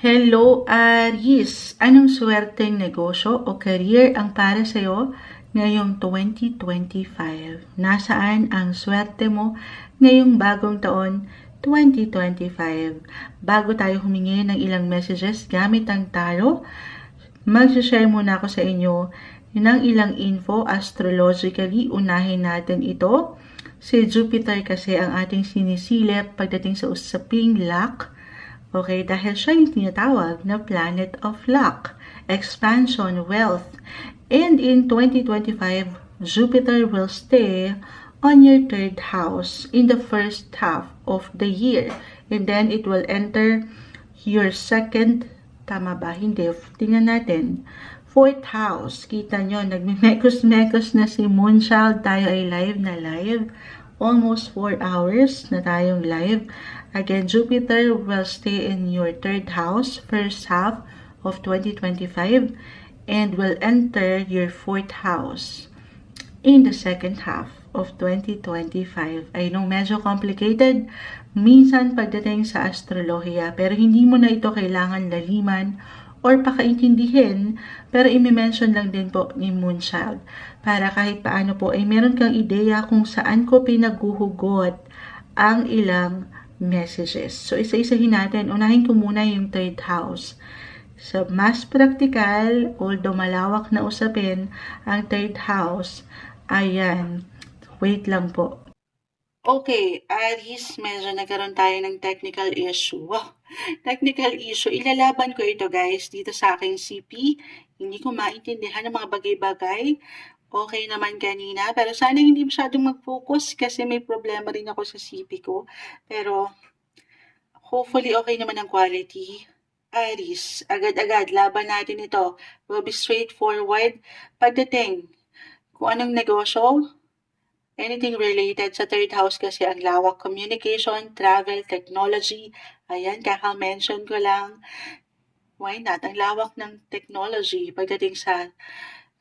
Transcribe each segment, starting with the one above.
Hello, Aries! Anong swerteng negosyo o career ang para sa'yo ngayong 2025? Nasaan ang swerte mo ngayong bagong taon 2025? Bago tayo humingi ng ilang messages gamit ang tarot, mag-share muna ako sa inyo ng ilang info astrologically. Unahin natin ito. Si Jupiter kasi ang ating sinisilip pagdating sa usaping luck. Okay, dahil siya yung tinatawag na planet of luck, expansion, wealth. And in 2025, Jupiter will stay on your third house in the first half of the year. And then it will enter your second, tama ba? Hindi. Tingnan natin. Fourth house. Kita nyo, nagmimekos-mekos na si Moonchild. Tayo ay live na live. Almost 4 hours na tayong live. Again, Jupiter will stay in your third house, first half of 2025, and will enter your fourth house in the second half of 2025. I know medyo complicated minsan pagdating sa astrolohiya, pero hindi mo na ito kailangan laliman or pakaintindihin, pero imi-mention lang din po ni Moonchild para kahit paano po ay meron kang ideya kung saan ko pinaguhugot ang ilang messages. So, isa-isahin natin. Unahin ko muna yung third house. Sa mas practical, although malawak na usapin, ang third house, ayan, wait lang po. Okay, Aries, medyo nagkaroon tayo ng technical issue. Wow, technical issue. Ilalaban ko ito guys dito sa aking CP. Hindi ko maintindihan ang mga bagay-bagay. Okay naman kanina, pero sana hindi masyadong mag-focus kasi may problema rin ako sa CP ko. Pero hopefully okay naman ang quality. Aries, agad-agad, laban natin ito. We'll be straightforward. Pagdating, kung anong negosyo, anything related sa third house kasi ang lawak, communication, travel, technology. Ayan, kaka-mention ko lang. Why not? Ang lawak ng technology pagdating sa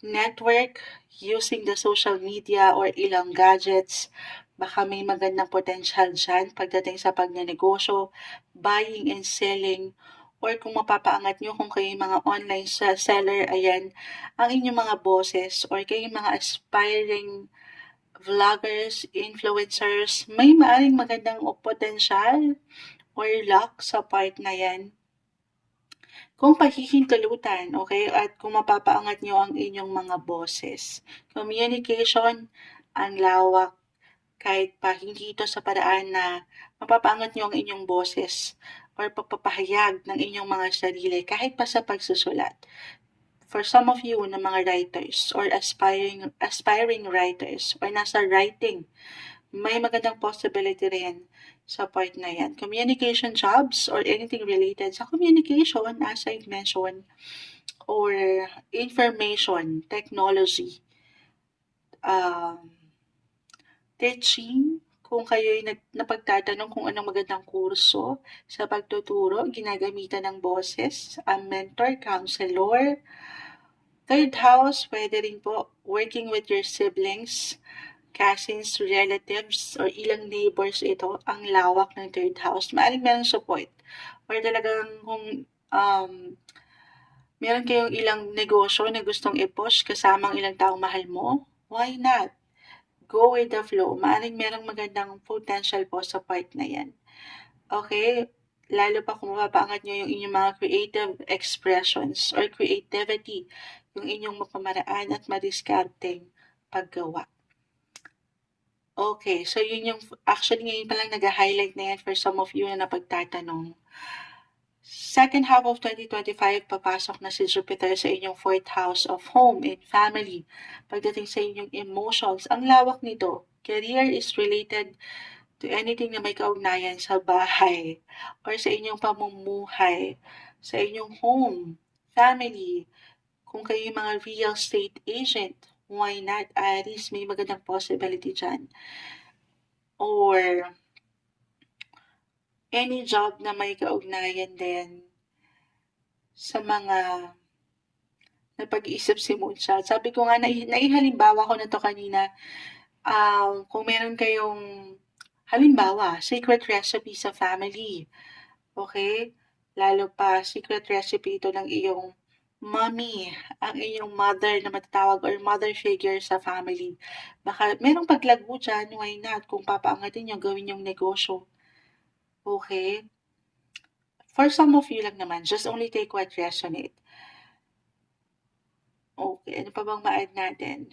network, using the social media or ilang gadgets. Baka may magandang potential dyan pagdating sa pagnenegosyo, buying and selling, or kung mapapaangat nyo kung kayo mga online seller, ayan, ang inyong mga bosses or kayo mga aspiring vloggers, influencers, may maaring magandang potential or luck sa part na yan. Kung pahihintulutan, okay, at kung mapapaangat nyo ang inyong mga bosses. Communication, ang lawak, kahit pa hindi ito sa paraan na mapapaangat nyo ang inyong boses or pagpapahayag ng inyong mga sarili kahit pa sa pagsusulat. For some of you na mga writers or aspiring writers or nasa writing, may magandang possibility rin sa part na yan. Communication jobs or anything related sa communication, as I mentioned, or information, technology, teaching, kung kayo'y napagtatanong kung anong magandang kurso sa pagtuturo, ginagamitan ng boses, ang mentor, counselor. Third house, pwede rin po working with your siblings, cousins, relatives, or ilang neighbors ito, ang lawak ng third house. Maaring merong support. Or talagang kung meron kayong ilang negosyo na gustong i-push kasama ang ilang taong mahal mo, why not? Go with the flow. Maaring merong magandang potential po sa part na yan. Okay? Lalo pa kung mapapaangat nyo yung inyong mga creative expressions or creativity, yung inyong makamaraan at madiskarteng paggawa. Okay, so yun yung, actually ngayon pa lang nag-highlight na yan for some of you na napagtatanong. Second half of 2025, papasok na si Jupiter sa inyong fourth house of home and family. Pagdating sa inyong emotions, ang lawak nito. Career is related to anything na may kaugnayan sa bahay or sa inyong pamumuhay, sa inyong home, family. Kung kayo yung mga real estate agent, why not? Aries, may magandang possibility dyan. Or any job na may kaugnayan din sa mga napag-iisip si Moonshot. Sabi ko nga, naihalimbawa ko na to kanina, kung meron kayong, halimbawa, secret recipe sa family, okay? lalo pa secret recipe ito ng iyong mommy, ang iyong mother na matatawag or mother figure sa family. Baka merong paglago dyan, why not? Kung papaangatin nyo, gawin yung negosyo. Okay? For some of you lang naman, just only take what resonate. Okay, ano pa bang ma-add natin?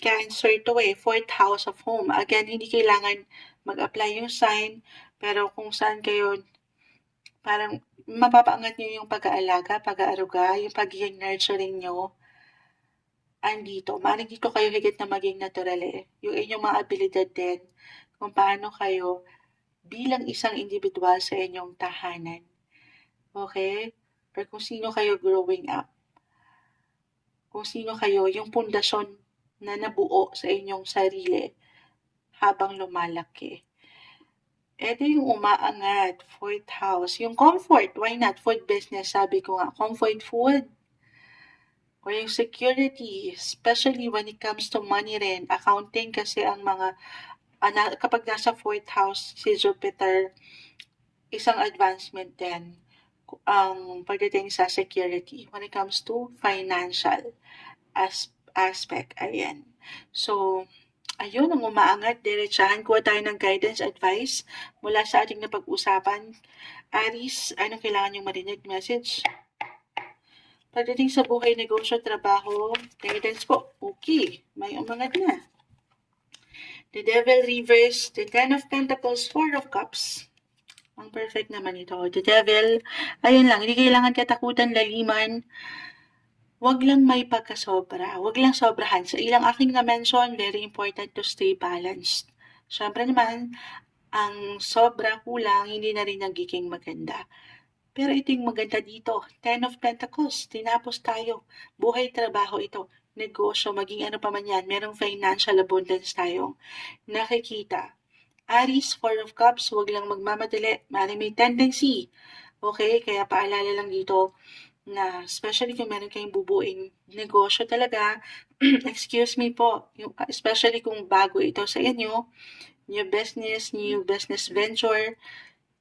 Cancer to fourth house of home. Again, hindi kailangan mag-apply yung sign, pero kung saan kayo, parang mapapaangat nyo yung pag-aalaga, pag-aaruga, yung pagiging nurturing nyo, andito. Maaaring dito kayo higit na maging natural Yung inyong mga abilidad din, kung paano kayo bilang isang individual sa inyong tahanan. Okay? Or kung sino kayo growing up. Kung sino kayo, yung pundasyon na nabuo sa inyong sarili habang lumalaki. Ito yung umaangat, fourth house. Yung comfort, why not? Food business, sabi ko nga, comfort food. Or yung security, especially when it comes to money rin. Accounting kasi ang mga, kapag nasa fourth house si Jupiter, isang advancement din ang pagdating sa security when it comes to financial aspect. Ayan. So, ayun ang umaangat. Diretsahan kuha tayo ng guidance advice mula sa ating napag-usapan. Aries, anong kailangan yung marinig message? Pagdating sa buhay, negosyo, trabaho, guidance po. Okay, may umangat na. The Devil reverse, the Ten of Pentacles, Four of Cups. Ang perfect naman ito. The Devil, ayun lang, hindi kailangan katakutan, laliman. Wag lang may pagkasobra. Wag lang sobrahan. Sa ilang aking na-mention, very important to stay balanced. Siyempre naman, ang sobra kulang, hindi na rin nagiging maganda. Pero ito yung maganda dito. Ten of Pentacles, tinapos tayo. Buhay, trabaho ito. Negosyo, maging ano pa man yan, merong financial abundance tayong nakikita. Aries, Four of Cups, wag lang magmamadali. May tendency. Okay, kaya paalala lang dito, na especially kung meron kayong bubuing negosyo talaga, excuse me po, especially kung bago ito sa inyo, new business venture,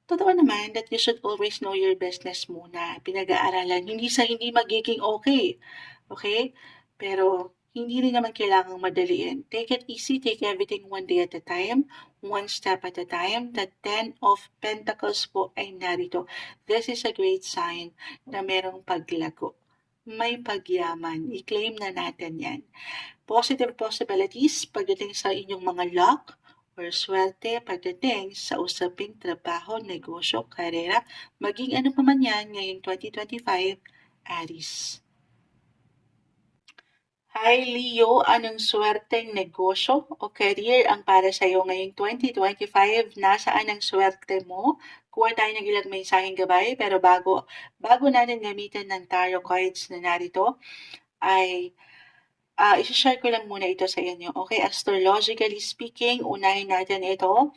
totoo naman that you should always know your business muna, pinag-aaralan, hindi sa hindi magiging okay, okay? Pero hindi rin naman kailangang madaliin. Take it easy, take everything one day at a time, one step at a time. The Ten of Pentacles po ay narito. This is a great sign na merong paglago. May pagyaman. I-claim na natin yan. Positive possibilities pagdating sa inyong mga luck or swerte pagdating sa usaping trabaho, negosyo, karera, maging ano pa man yan ngayong 2025, Aries. Hi Leo, anong swerteng negosyo o career ang para sa iyo ngayong 2025? Nasaan ang swerte mo? Kuha tayo ng ilang mensaheng gabay, pero bago natin gamitin ng tarot cards na narito, ay isi-share ko lang muna ito sa inyo. Okay, astrologically speaking, unahin natin ito.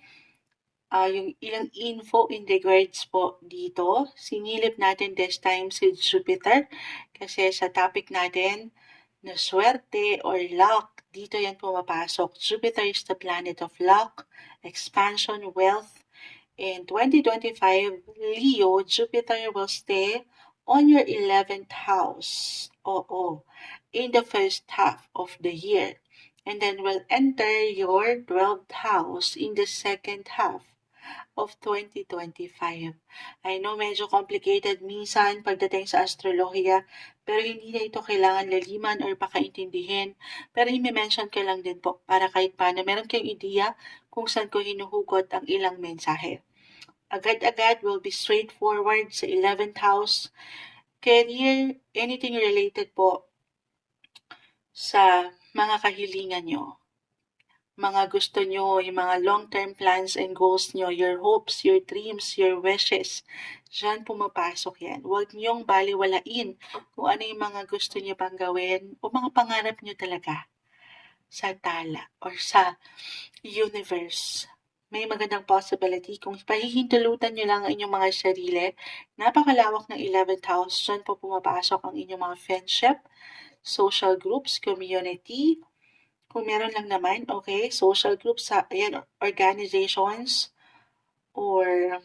Yung ilang info in regards po dito. Sinilip natin this time si Jupiter kasi sa topic natin, na swerte or luck, dito yan pumapasok. Jupiter is the planet of luck, expansion, wealth. In 2025, Leo, Jupiter will stay on your 11th house. In the first half of the year. And then will enter your 12th house in the second half of 2025. I know medyo complicated minsan pagdating sa astrolohiya, pero hindi na ito kailangan laliman or pakaintindihin. Pero i-mention ko lang din po para kahit paano meron kayong ideya kung saan ko hinuhugot ang ilang mensahe. Agad-agad will be straightforward sa 11th house. Career, anything related po sa mga kahilingan nyo, mga gusto nyo, yung mga long-term plans and goals nyo, your hopes, your dreams, your wishes, dyan pumapasok yan. Huwag nyong baliwalain kung ano yung mga gusto nyo pang gawin o mga pangarap nyo talaga sa tala or sa universe. May magandang possibility kung pahihintulutan nyo lang ang inyong mga sarili. Napakalawak ng 11th house, dyan po pumapasok ang inyong mga friendship, social groups, community. Kung meron lang naman, okay, social groups, ayan, organizations, or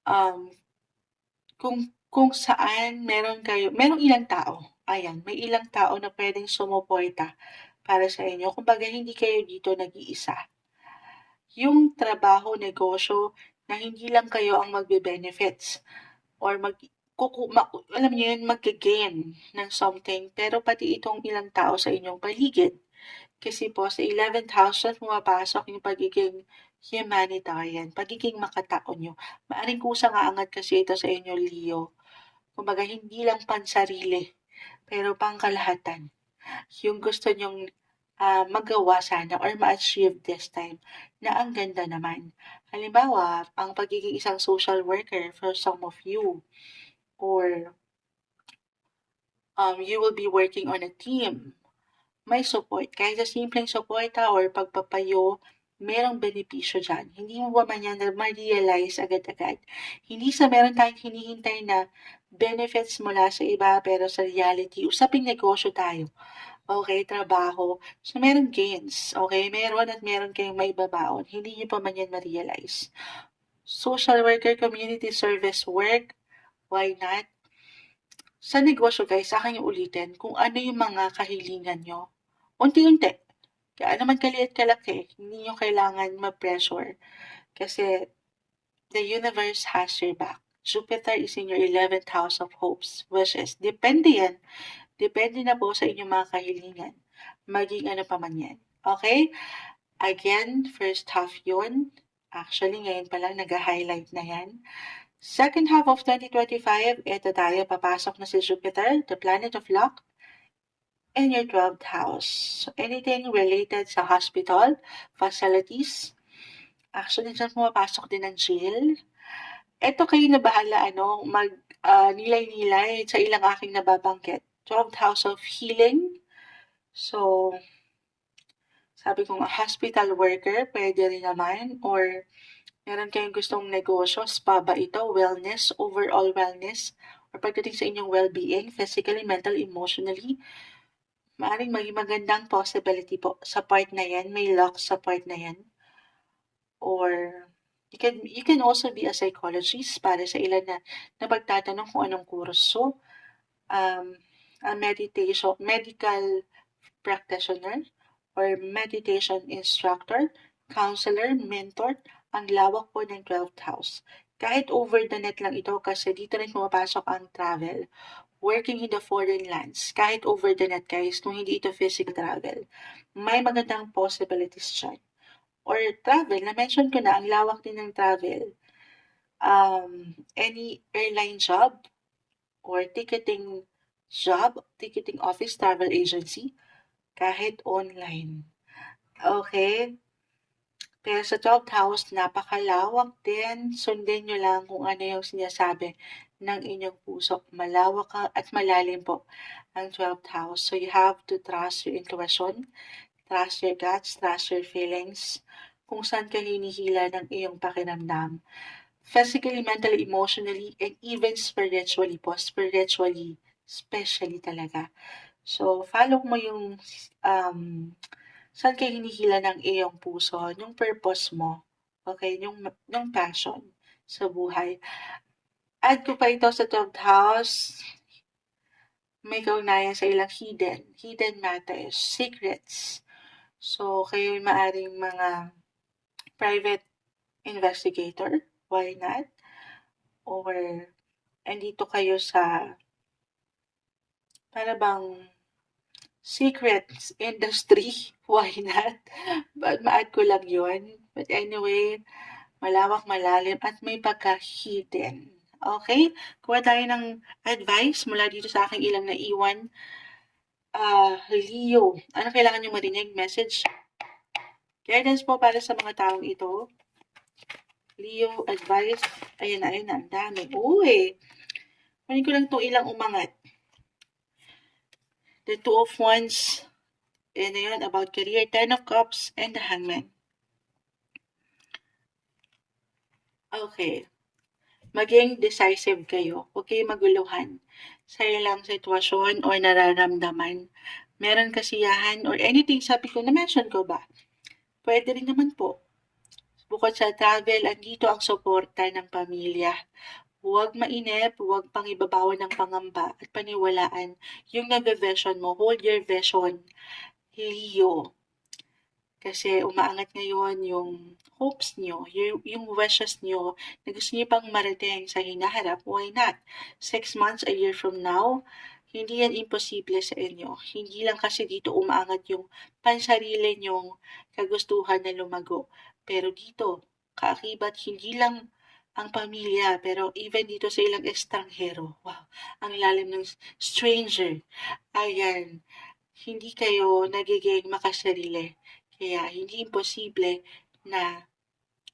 um, kung saan merong ilang tao, ayan, may ilang tao na pwedeng sumuporta para sa inyo. Kumbaga, hindi kayo dito nag-iisa. Yung trabaho, negosyo, na hindi lang kayo ang magbe-benefits or alam niyo yun, mag-gain ng something, pero pati itong ilang tao sa inyong paligid. Kasi po sa 11th house na pumapasok yung pagiging humanitarian, pagiging makatao nyo. Maaring kusang aangat kasi ito sa inyo, Leo. Kumbaga, hindi lang pansarili, pero pangkalahatan. Yung gusto nyong magawa sana or ma-achieve this time na ang ganda naman. Halimbawa, ang pagiging isang social worker for some of you, or you will be working on a team. May support. Kahit sa simpleng suporta or pagpapayo, merong benepisyo dyan. Hindi mo ba man yan na ma-realize agad-agad? Hindi sa meron tayong hinihintay na benefits mula sa iba, pero sa reality, usaping negosyo tayo. Okay, trabaho. So, meron gains. Okay, meron at meron kayong maibabaon. Hindi nyo pa man yan ma-realize. Social worker, community service work, why not? Sa negosyo guys, sa akin yung ulitin kung ano yung mga kahilingan nyo. Unti-unti. Kaya naman kaliit kalaki, hindi nyo kailangan ma-pressure. Kasi the universe has your back. Jupiter is in your 11th house of hopes, wishes. Depende yan. Depende na po sa inyong mga kahilingan. Maging ano pa man yan. Okay? Again, first half yun. Actually, ngayon pa lang nag-highlight na yan. Second half of 2025, ito tayo, papasok na si Jupiter, the planet of luck, in your 12th house. So, anything related sa hospital, facilities, actually, dyan pumapasok din ng jail. Ito kayo na bahala, nilay-nilay sa ilang aking nababanggit. 12th house of healing. So, sabi ko nga, hospital worker, pwede rin naman, or meron kayong gustong negosyo, spa ba ito, wellness, overall wellness, or pagdating sa inyong well-being, physically, mental, emotionally, maaaring maging magandang possibility po sa part na yan, may luck sa part na yan. Or you can also be a psychologist para sa ilan na napagtatanong kung anong kurso, a medical practitioner, or meditation instructor, counselor, mentor, ang lawak po ng 12th house. Kahit over the net lang ito kasi dito rin pumapasok ang travel. Working in the foreign lands, kahit over the net guys, kung hindi ito physical travel, may magandang possibilities dyan. Or travel, na-mention ko na, ang lawak din ng travel. Any airline job, or ticketing job, ticketing office, travel agency, kahit online. Okay? Pero sa 12th house, napakalawak din. Sundin nyo lang kung ano yung sinasabi ng inyong puso. Malawak at malalim po ang 12th house. So you have to trust your intuition, trust your guts, trust your feelings, kung saan ka hinihila ng iyong pakiramdam. Physically, mentally, emotionally, and even spiritually po. Spiritually, especially talaga. So, follow mo yung saan kayo hinihila ng iyong puso, yung purpose mo, okay, yung passion sa buhay. Add ko pa ito sa 12th house, may kaugnayan sa ilang hidden matters, secrets. So, kayo maaring mga private investigator, why not? Or, andito kayo sa, para bang, secrets industry, why not? But ma-add ko lang yun. But anyway, malawak, malalim, at may pagka-hidden. Okay? Kuha tayo ng advice mula dito sa aking ilang naiwan. Leo, ano kailangan nyo marinig? Message? Guidance po para sa mga taong ito. Leo, advice. Ayan na, ang dami. Uy! Kunin ko lang itong ilang umangat. The Two of Wands, and yun, about career, Ten of Cups, and the Hangman. Okay. Maging decisive kayo. Huwag kayong maguluhan sa ilang sitwasyon o nararamdaman. Meron kasiyahan or anything, sabi ko, na-mention ko ba? Pwede rin naman po. Bukod sa travel, andito ang suporta ng pamilya. Huwag mainip, huwag pang ibabawan ng pangamba at paniwalaan yung nagbe-vision mo. Hold your vision, Leo. Kasi umaangat ngayon yung hopes nyo, yung wishes nyo na gusto nyo pang marating sa hinaharap. Why not? 6 months, a year from now, hindi yan imposible sa inyo. Hindi lang kasi dito umaangat yung pansarili nyong kagustuhan na lumago. Pero dito, kaakibat hindi lang ang pamilya, pero even dito sa ilang estanghero. Wow, ang lalim ng stranger. Ayan, hindi kayo nagiging makasarili. Kaya hindi imposible na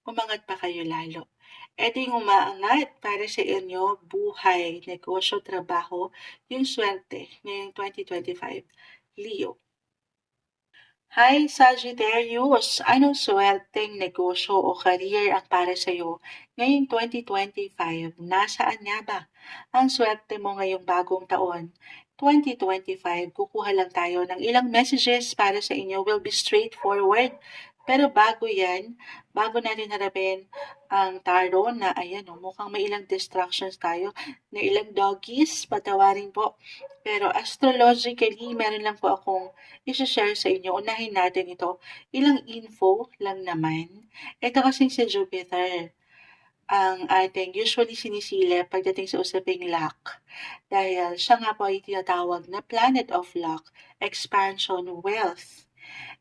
umangat pa kayo lalo. Ito yung umaangat para sa inyo, buhay, negosyo, trabaho, yung swerte ngayong 2025. Leo. Hi Sagittarius! Anong swerteng negosyo o career ang para sa iyo ngayong 2025? Nasaan nga ba ang swerte mo ngayong bagong taon? 2025, kukuha lang tayo ng ilang messages para sa inyo, will be straightforward. Pero bago natin harapin ang tarot na ayan mukhang may ilang distractions tayo, na ilang doggies, patawarin po. Pero astrologically, meron lang po akong i-share sa inyo. Unahin natin ito. Ilang info lang naman. Ito kasing si Jupiter ang ating usually sinisilip pagdating sa usaping luck. Dahil siya nga po ay tinatawag na planet of luck, expansion, wealth.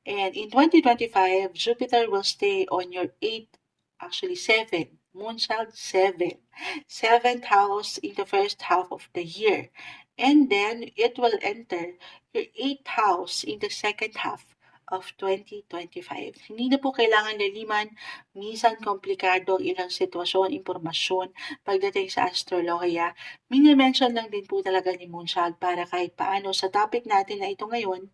And in 2025, Jupiter will stay on your 8th, actually 7, Moonchild 7, 7th house in the first half of the year. And then it will enter your 8th house in the second half of 2025. Hindi na po kailangan laliman, minsan komplikado ang ilang sitwasyon, impormasyon pagdating sa astrolohiya. Mini-mention lang din po talaga ni Moonchild para kahit paano sa topic natin na ito ngayon,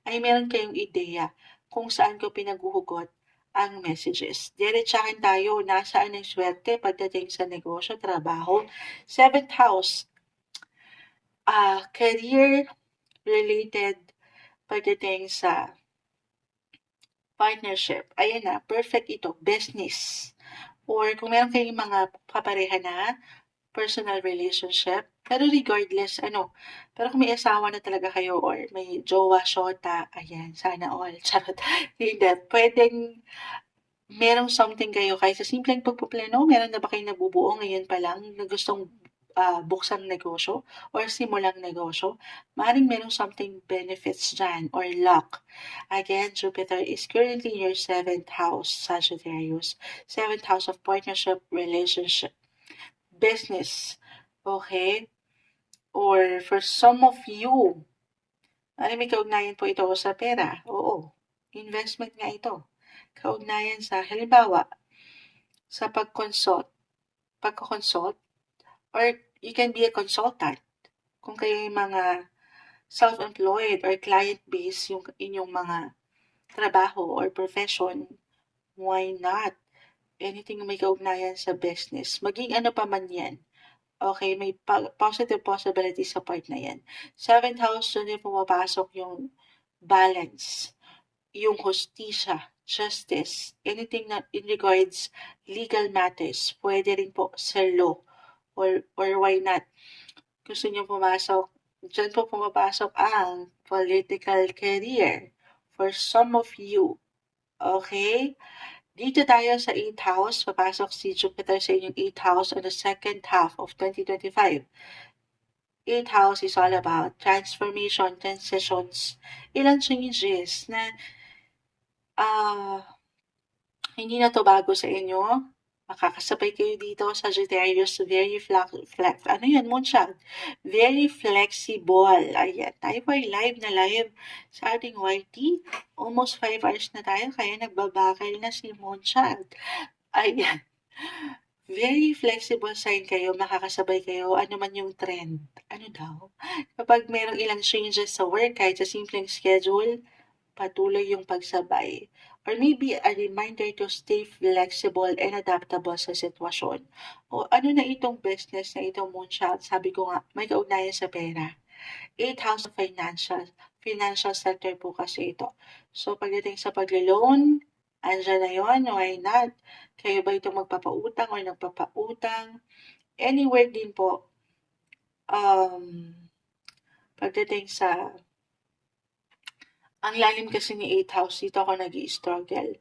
ay meron kayong ideya kung saan ko pinaghuhugot ang messages. Diretsahan tayo, nasaan ang swerte pagdating sa negosyo, trabaho. 7th house, career related pagdating sa partnership. Ayan na, perfect ito, business. Or kung meron kayong mga kapareha na personal relationship, pero regardless, pero kung may asawa na talaga kayo or may jowa, shota, ayan, sana all, charot, hindi, pwedeng merong something kayo, kahit sa simpleng pagpaplano, meron na ba kayo nabubuo ngayon pa lang na gustong buksang negosyo or simulang negosyo, maaaring merong something benefits dyan or luck. Again, Jupiter is currently in your 7th house, Sagittarius. 7th house of partnership, relationship, business. Okay? Or for some of you, may kaugnayan po ito sa pera. Oo. Investment nga ito. Kaugnayan sa, halimbawa, sa pagkonsult, or you can be a consultant. Kung kayo yung mga self-employed or client-based yung inyong mga trabaho or profession, why not? Anything may kaugnayan sa business. Maging ano pa man yan. Okay, may positive possibility sa part na yan. 7th house, doon din pumapasok yung balance, yung hustisya, justice, anything na in regards legal matters, pwede rin po sa law, or why not? Gusto niyo pumasok, dyan po pumapasok ang political career for some of you. Okay? Dito tayo sa 8th house, papasok si Jupiter sa inyong 8th house on the second half of 2025. 8th house is all about transformation, transitions, ilang changes na hindi na to bago sa inyo. Makakasabay kayo dito, Sagittarius, very Moonchild? Very flexible. Ayan, tayo po ay live na live sa ating YT. Almost 5 hours na tayo, kaya nagbabakal na si Moonchild. Ayan. Very flexible sign kayo, makakasabay kayo, ano man yung trend. Ano daw? Kapag merong ilang changes sa work, kahit sa simpleng schedule, patuloy yung pagsabay. Or maybe a reminder to stay flexible and adaptable sa sitwasyon. O ano na itong business na itong Moonchild, sabi ko nga, may kaugnayan sa pera. 8th house of financial sector po kasi ito. So pagdating sa paglo-loan, Andiyan na yun, why not? Kayo ba itong magpapautang or nagpapautang? Anywhere din po, pagdating sa, ang lalim kasi ni 8th house, dito ako nag-i-struggle.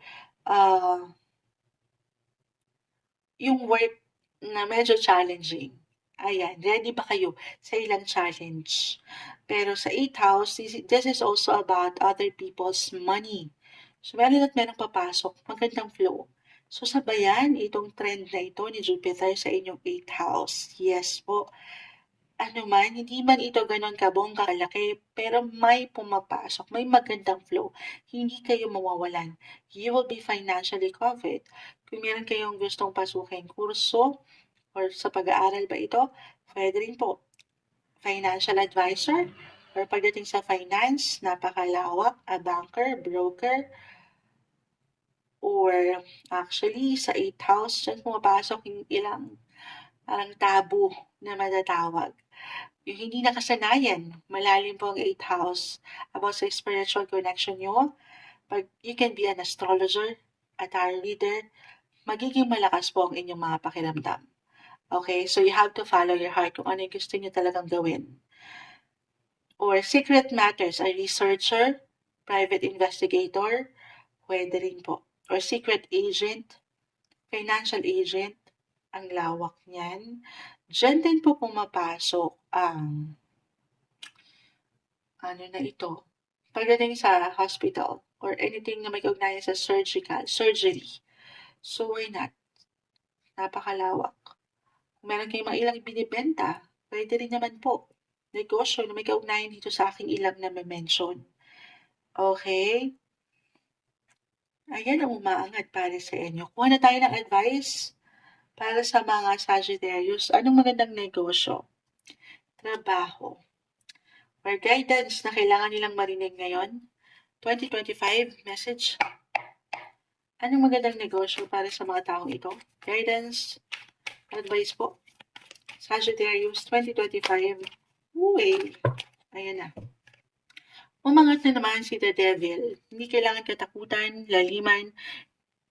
Yung work na medyo challenging. Ayan, ready ba kayo sa ilang challenge? Pero sa 8th house, this is also about other people's money. So, meron at merong papasok, magandang flow. So, sabayan itong trend na ito ni Jupiter sa inyong 8th house. Yes po. Ano man, hindi man ito ganon kabongga kalaki, pero may pumapasok, may magandang flow. Hindi kayo mawawalan. You will be financially covered. Kung meron kayong gustong pasukin kurso or sa pag-aaral ba ito, pwede rin po. Financial advisor or pagdating sa finance, napakalawak, a banker, broker, or actually sa 8th house, dyan pumapasok yung ilang parang tabu na matatawag. Yung hindi nakasanayan, malalim po ang 8th house about sa spiritual connection nyo. Pag you can be an astrologer, a tarot reader, magiging malakas po ang inyong mga pakiramdam. Okay, so you have to follow your heart kung ano yung gusto nyo talagang gawin. Or secret matters, a researcher, private investigator, pwede rin po. Or secret agent, financial agent, ang lawak niyan. Diyan din po pumapasok ang ano na ito, pagdating sa hospital or anything na may kaugnayan sa surgery. So why not? Napakalawak. Kung meron kayong mga ilang binibenta, pwede rin naman po. Negosyo na may kaugnayan dito sa aking ilang na mention. Okay? Ayan ang umaangat para sa inyo. Kuha na tayo ng advice para sa mga Sagittarius. Anong magandang negosyo? Trabaho. Or guidance na kailangan nilang marinig ngayon? 2025 message. Anong magandang negosyo para sa mga taong ito? Guidance, advice po. Sagittarius 2025. Uy, ayan na. Umangat na naman si the devil. Hindi kailangan katakutan, laliman.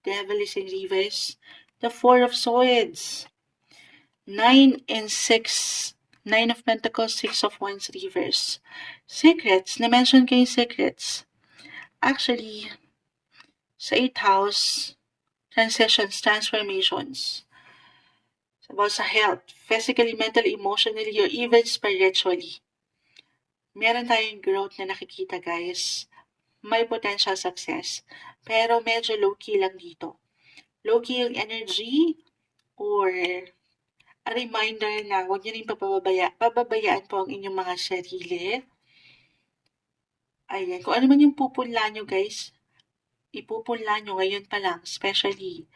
Devil is in reverse. The Four of Swords. 9 and 6. 9 of Pentacles, 6 of Wands reverse. Secrets. Na-mention ko yung secrets. Actually, sa 8th house, transitions, transformations. About sa health, physically, mentally, emotionally, or even spiritually. Meron tayong growth na nakikita, guys. May potential success. Pero medyo low-key lang dito. Low-key yung energy or a reminder na huwag nyo rin pababayaan po ang inyong mga sarili. Ayan, kung ano man yung pupunla nyo, guys, ipupunla nyo ngayon pa lang, especially,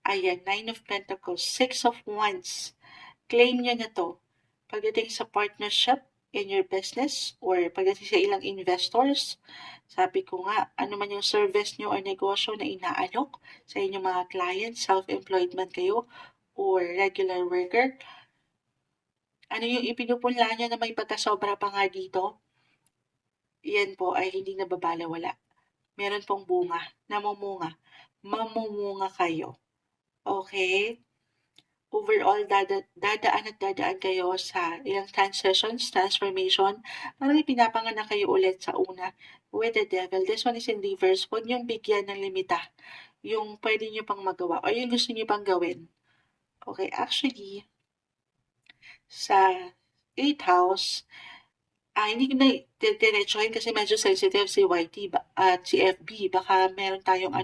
ayan, 9 of Pentacles, 6 of Wands. Claim nyo na to. Pagdating sa partnership in your business or pagdating sa ilang investors, sabi ko nga, ano man yung service nyo or negosyo na inaalok sa inyong mga clients, self-employed man kayo or regular worker, ano yung ipinupunla nyo na may pagkasobra pa nga dito, yan po ay hindi nababalawala. Meron pong bunga, namumunga. Mamumunga kayo. Okay? Overall, dadaan kayo sa ilang transitions, transformation, parang ipinapanganak kayo ulit sa una with the devil. This one is in reverse. Huwag niyong bigyan ng limita yung pwede niyo pang magawa o yung gusto niyo pang gawin. Okay, actually, sa 8th house, hindi ko na diretsohin kasi medyo sensitive si YT at si FB. Baka meron tayong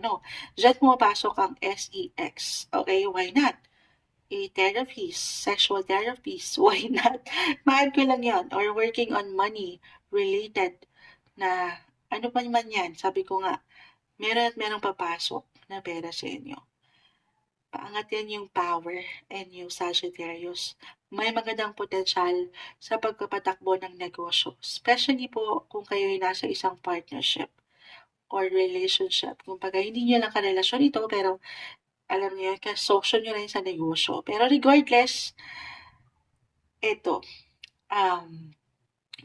Diyan pumapasok ang SEX. Okay, why not? Therapist, sexual therapist, why not? Mahal ko lang yan. Or working on money related na ano pa naman yan. Sabi ko nga, meron at merong papasok na pera sa inyo. Paangat yan yung power and yung Sagittarius. May magandang potensyal sa pagpapatakbo ng negosyo. Especially po kung kayo ay nasa isang partnership or relationship. Kung hindi nyo lang karelasyon ito, pero alam niyo, kasosyo nyo rin sa negosyo. Pero regardless, ito,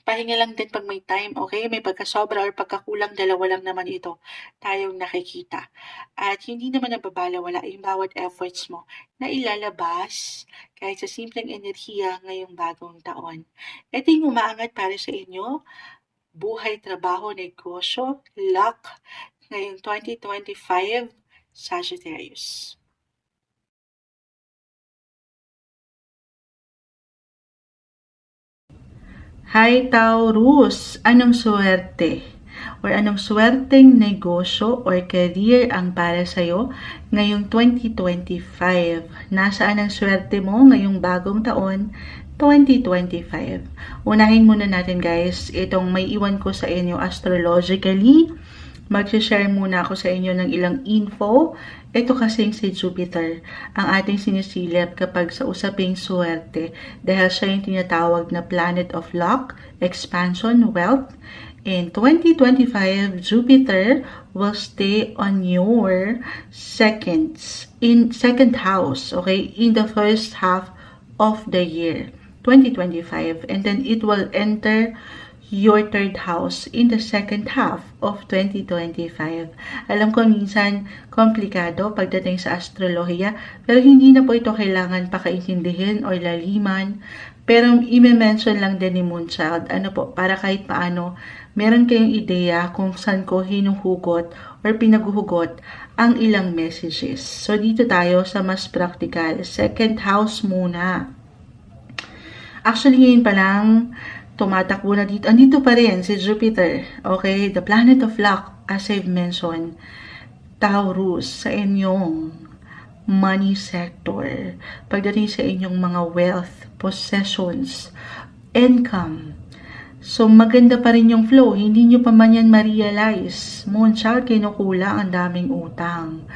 Pahinga lang din 'pag may time, okay? May pagkasobra or pagkakulang, dalawa lang naman ito, tayong nakikita. At hindi naman nababalewala yung bawat efforts mo na ilalabas kahit sa simpleng enerhiya ngayong bagong taon. Ito yung umaangat para sa inyo, buhay, trabaho, negosyo, luck ngayong 2025, Sagittarius. Hi Taurus! Anong swerte or anong swerteng negosyo or career ang para sa'yo ngayong 2025? Nasaan ang swerte mo ngayong bagong taon, 2025? Unahin muna natin guys, itong may iwan ko sa inyo astrologically. Mag-share muna ako sa inyo ng ilang info. Ito kasing si Jupiter, ang ating sinisilip kapag sa usaping swerte dahil siya yung tinatawag na planet of luck, expansion, wealth. In 2025, Jupiter will stay on your second house, okay, in the first half of the year, 2025. And then it will enter your third house in the second half of 2025. Alam ko minsan komplikado pagdating sa astrolohiya, pero hindi na po ito kailangan pakaintindihin o laliman. Pero i-mention lang din ni Moonchild, para kahit paano, meron kayong ideya kung saan ko hinuhugot or pinaghuhugot ang ilang messages. So dito tayo sa mas practical, second house muna. Actually ngayon pa lang, tumatakbo na dito. Andito pa rin si Jupiter. Okay? The planet of luck, as I've mentioned, Taurus, sa inyong money sector. Pagdating sa inyong mga wealth, possessions, income. So, maganda pa rin yung flow. Hindi nyo pa man yan ma-realize. Moonchild, kinukulang ang daming utang.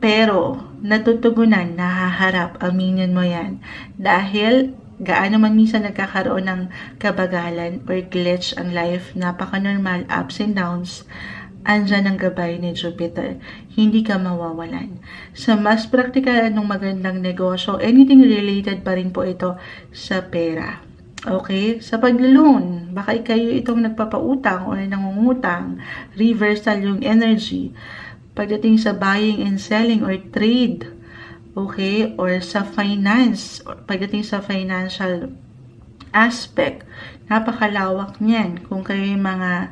Pero, natutugunan, nahaharap, aminin mo yan. Dahil, gaano man minsan nagkakaroon ng kabagalan or glitch ang life, napaka-normal, ups and downs, andyan ang gabay ni Jupiter. Hindi ka mawawalan. Sa mas practical anong magandang negosyo, anything related pa rin po ito sa pera. Okay? Sa paglo-loan, baka kayo itong nagpapautang o nangungutang, reversal yung energy. Pagdating sa buying and selling or trade, okay, or sa finance, pagdating sa financial aspect, napakalawak niyan. Kung kayo yung mga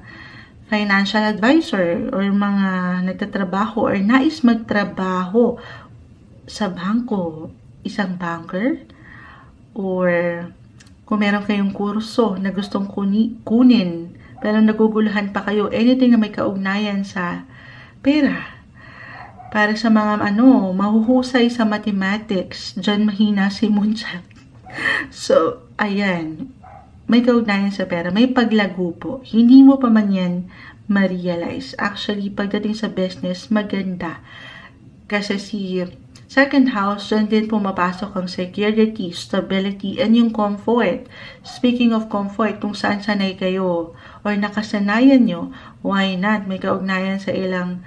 financial advisor or mga nagtatrabaho or nais magtrabaho sa bangko, isang banker, or kung meron kayong kurso na gustong kunin, pero naguguluhan pa kayo, anything na may kaugnayan sa pera. Para sa mga mahuhusay sa mathematics, dyan mahina si Moonchild. So, ayan, may kaugnayan sa pera, may paglago po. Hindi mo pa man yan ma-realize. Actually, pagdating sa business, maganda. Kasi si second house, dyan din pumapasok ang security, stability, and yung comfort. Speaking of comfort, kung saan sanay kayo or nakasanayan nyo, why not? May kaugnayan sa ilang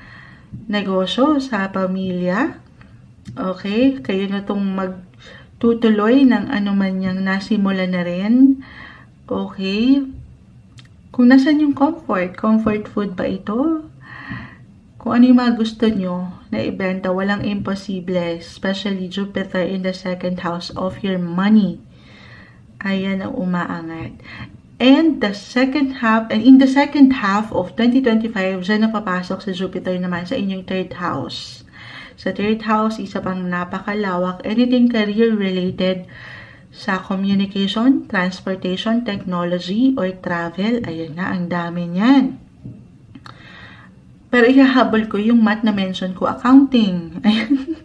negosyo, sa pamilya. Okay? Kayo na itong magtutuloy ng anuman niyang nasimula na rin. Okay? Kung nasan yung comfort food ba ito? Kung ano yung mga gusto nyo na ibenta, walang imposible, especially Jupiter in the second house of your money. Ayan ang umaangat. And in the second half of 2025, dyan napapasok sa Jupiter naman sa inyong third house. Sa third house, isa pang napakalawak, anything career-related sa communication, transportation, technology, or travel. Ayan na, ang dami niyan. Pero ihahabol ko yung math na mention ko, accounting. Ayan.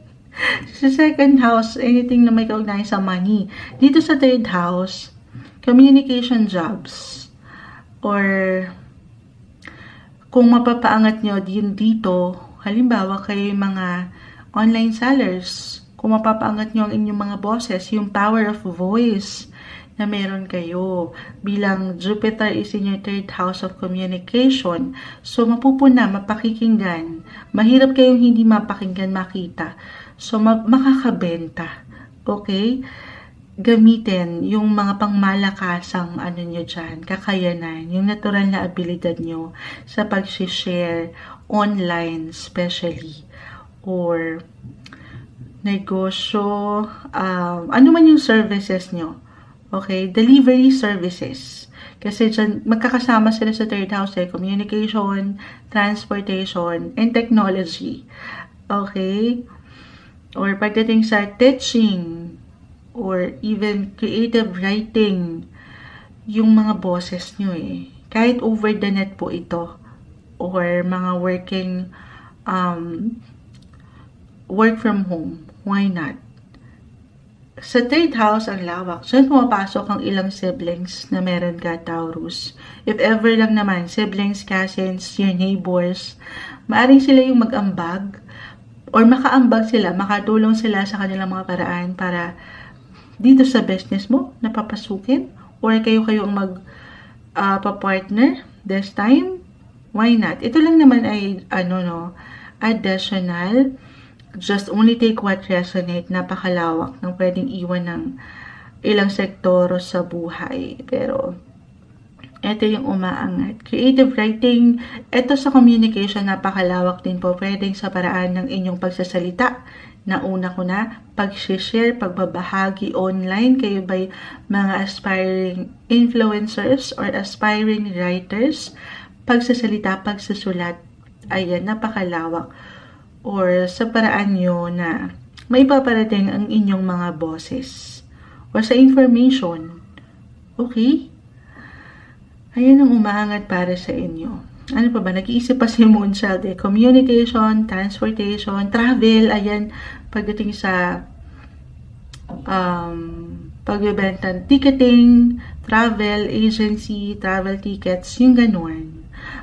Sa second house, anything na may kaugnayan sa money. Dito sa third house, communication jobs, or kung mapapaangat nyo din dito, halimbawa kayo yung mga online sellers, kung mapapaangat nyo ang inyong mga bosses, yung power of voice na meron kayo bilang Jupiter is in your third house of communication. So, mapupuna, mapakikinggan. Mahirap kayong hindi mapakinggan, makita. So, makakabenta. Okay? gamitin yung mga pangmalakasang nyo dyan, kakayanan, yung natural na abilidad nyo sa pag-share online especially, or negosyo, ano man yung services nyo. Okay, delivery services. Kasi dyan, magkakasama sila sa third house communication, transportation, and technology. Okay? Or pagdating sa teaching, or even creative writing, yung mga boses nyo Kahit over the net po ito, or mga working, work from home, why not? Sa third house, ang lawak. Diyan pumapasok ang ilang siblings na meron ka, Taurus. If ever lang naman, siblings, cousins, your neighbors, maaring sila yung mag-ambag, or makaambag sila, makatulong sila sa kanilang mga paraan para dito sa business mo, napapasukin, or kayo ang mag-partner this time, why not? Ito lang naman ay, additional. Just only take what resonate. Napakalawak ng pwedeng iwan ng ilang sektor sa buhay. Pero, ito yung umaangat. Creative writing, ito sa communication, napakalawak din po. Pwedeng sa paraan ng inyong pagsasalita. Nauna ko na, pag-share, pagbabahagi online. Kayo ba'y mga aspiring influencers or aspiring writers? Pagsasalita, pagsusulat, ayan, napakalawak. Or sa paraan nyo na may paparating ang inyong mga boses. Or sa information. Okay? Ayan ang umaangat para sa inyo. Ano pa ba? Nag-iisip pa si Moonchild Communication, transportation, travel. Ayan, pagdating sa pagbebenta ng ticketing, travel agency, travel tickets, yung ganun.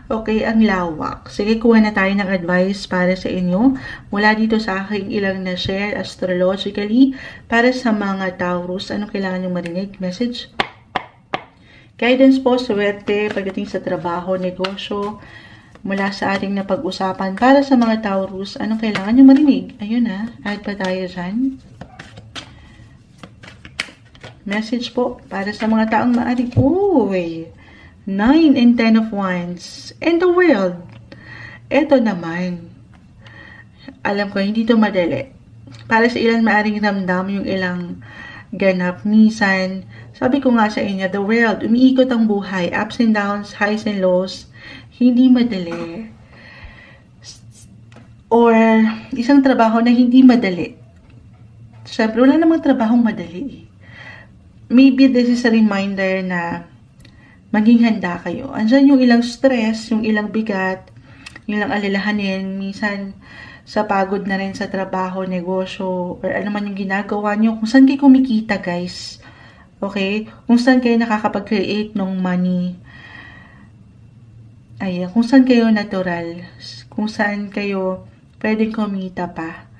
Okay, ang lawak. Sige, kuha na tayo ng advice para sa inyo. Mula dito sa aking ilang na-share astrologically para sa mga Taurus. Anong kailangan nyo marinig? Message? Guidance po, swerte, pagdating sa trabaho, negosyo, mula sa ating napag-usapan para sa mga Taurus. Anong kailangan nyo marinig? Ayun add pa tayo dyan. Message po para sa mga taong maaring, 9 and 10 of Wands. And the world. Ito naman. Alam ko, hindi to madali. Para sa ilan maaring ramdam yung ilang ganap. Minsan, sabi ko nga sa inyo, the world, umiikot ang buhay. Ups and downs, highs and lows. Hindi madali. Or, isang trabaho na hindi madali. Siyempre, wala namang trabahong madali. Maybe this is a reminder na maging handa kayo. Andyan yung ilang stress, yung ilang bigat, yung ilang alalahanin, minsan sa pagod na rin sa trabaho, negosyo, or ano man yung ginagawa nyo, kung saan kayo kumikita, guys. Okay? Kung saan kayo nakakapag-create ng money. Ayan, kung saan kayo natural, kung saan kayo pwedeng kumita pa.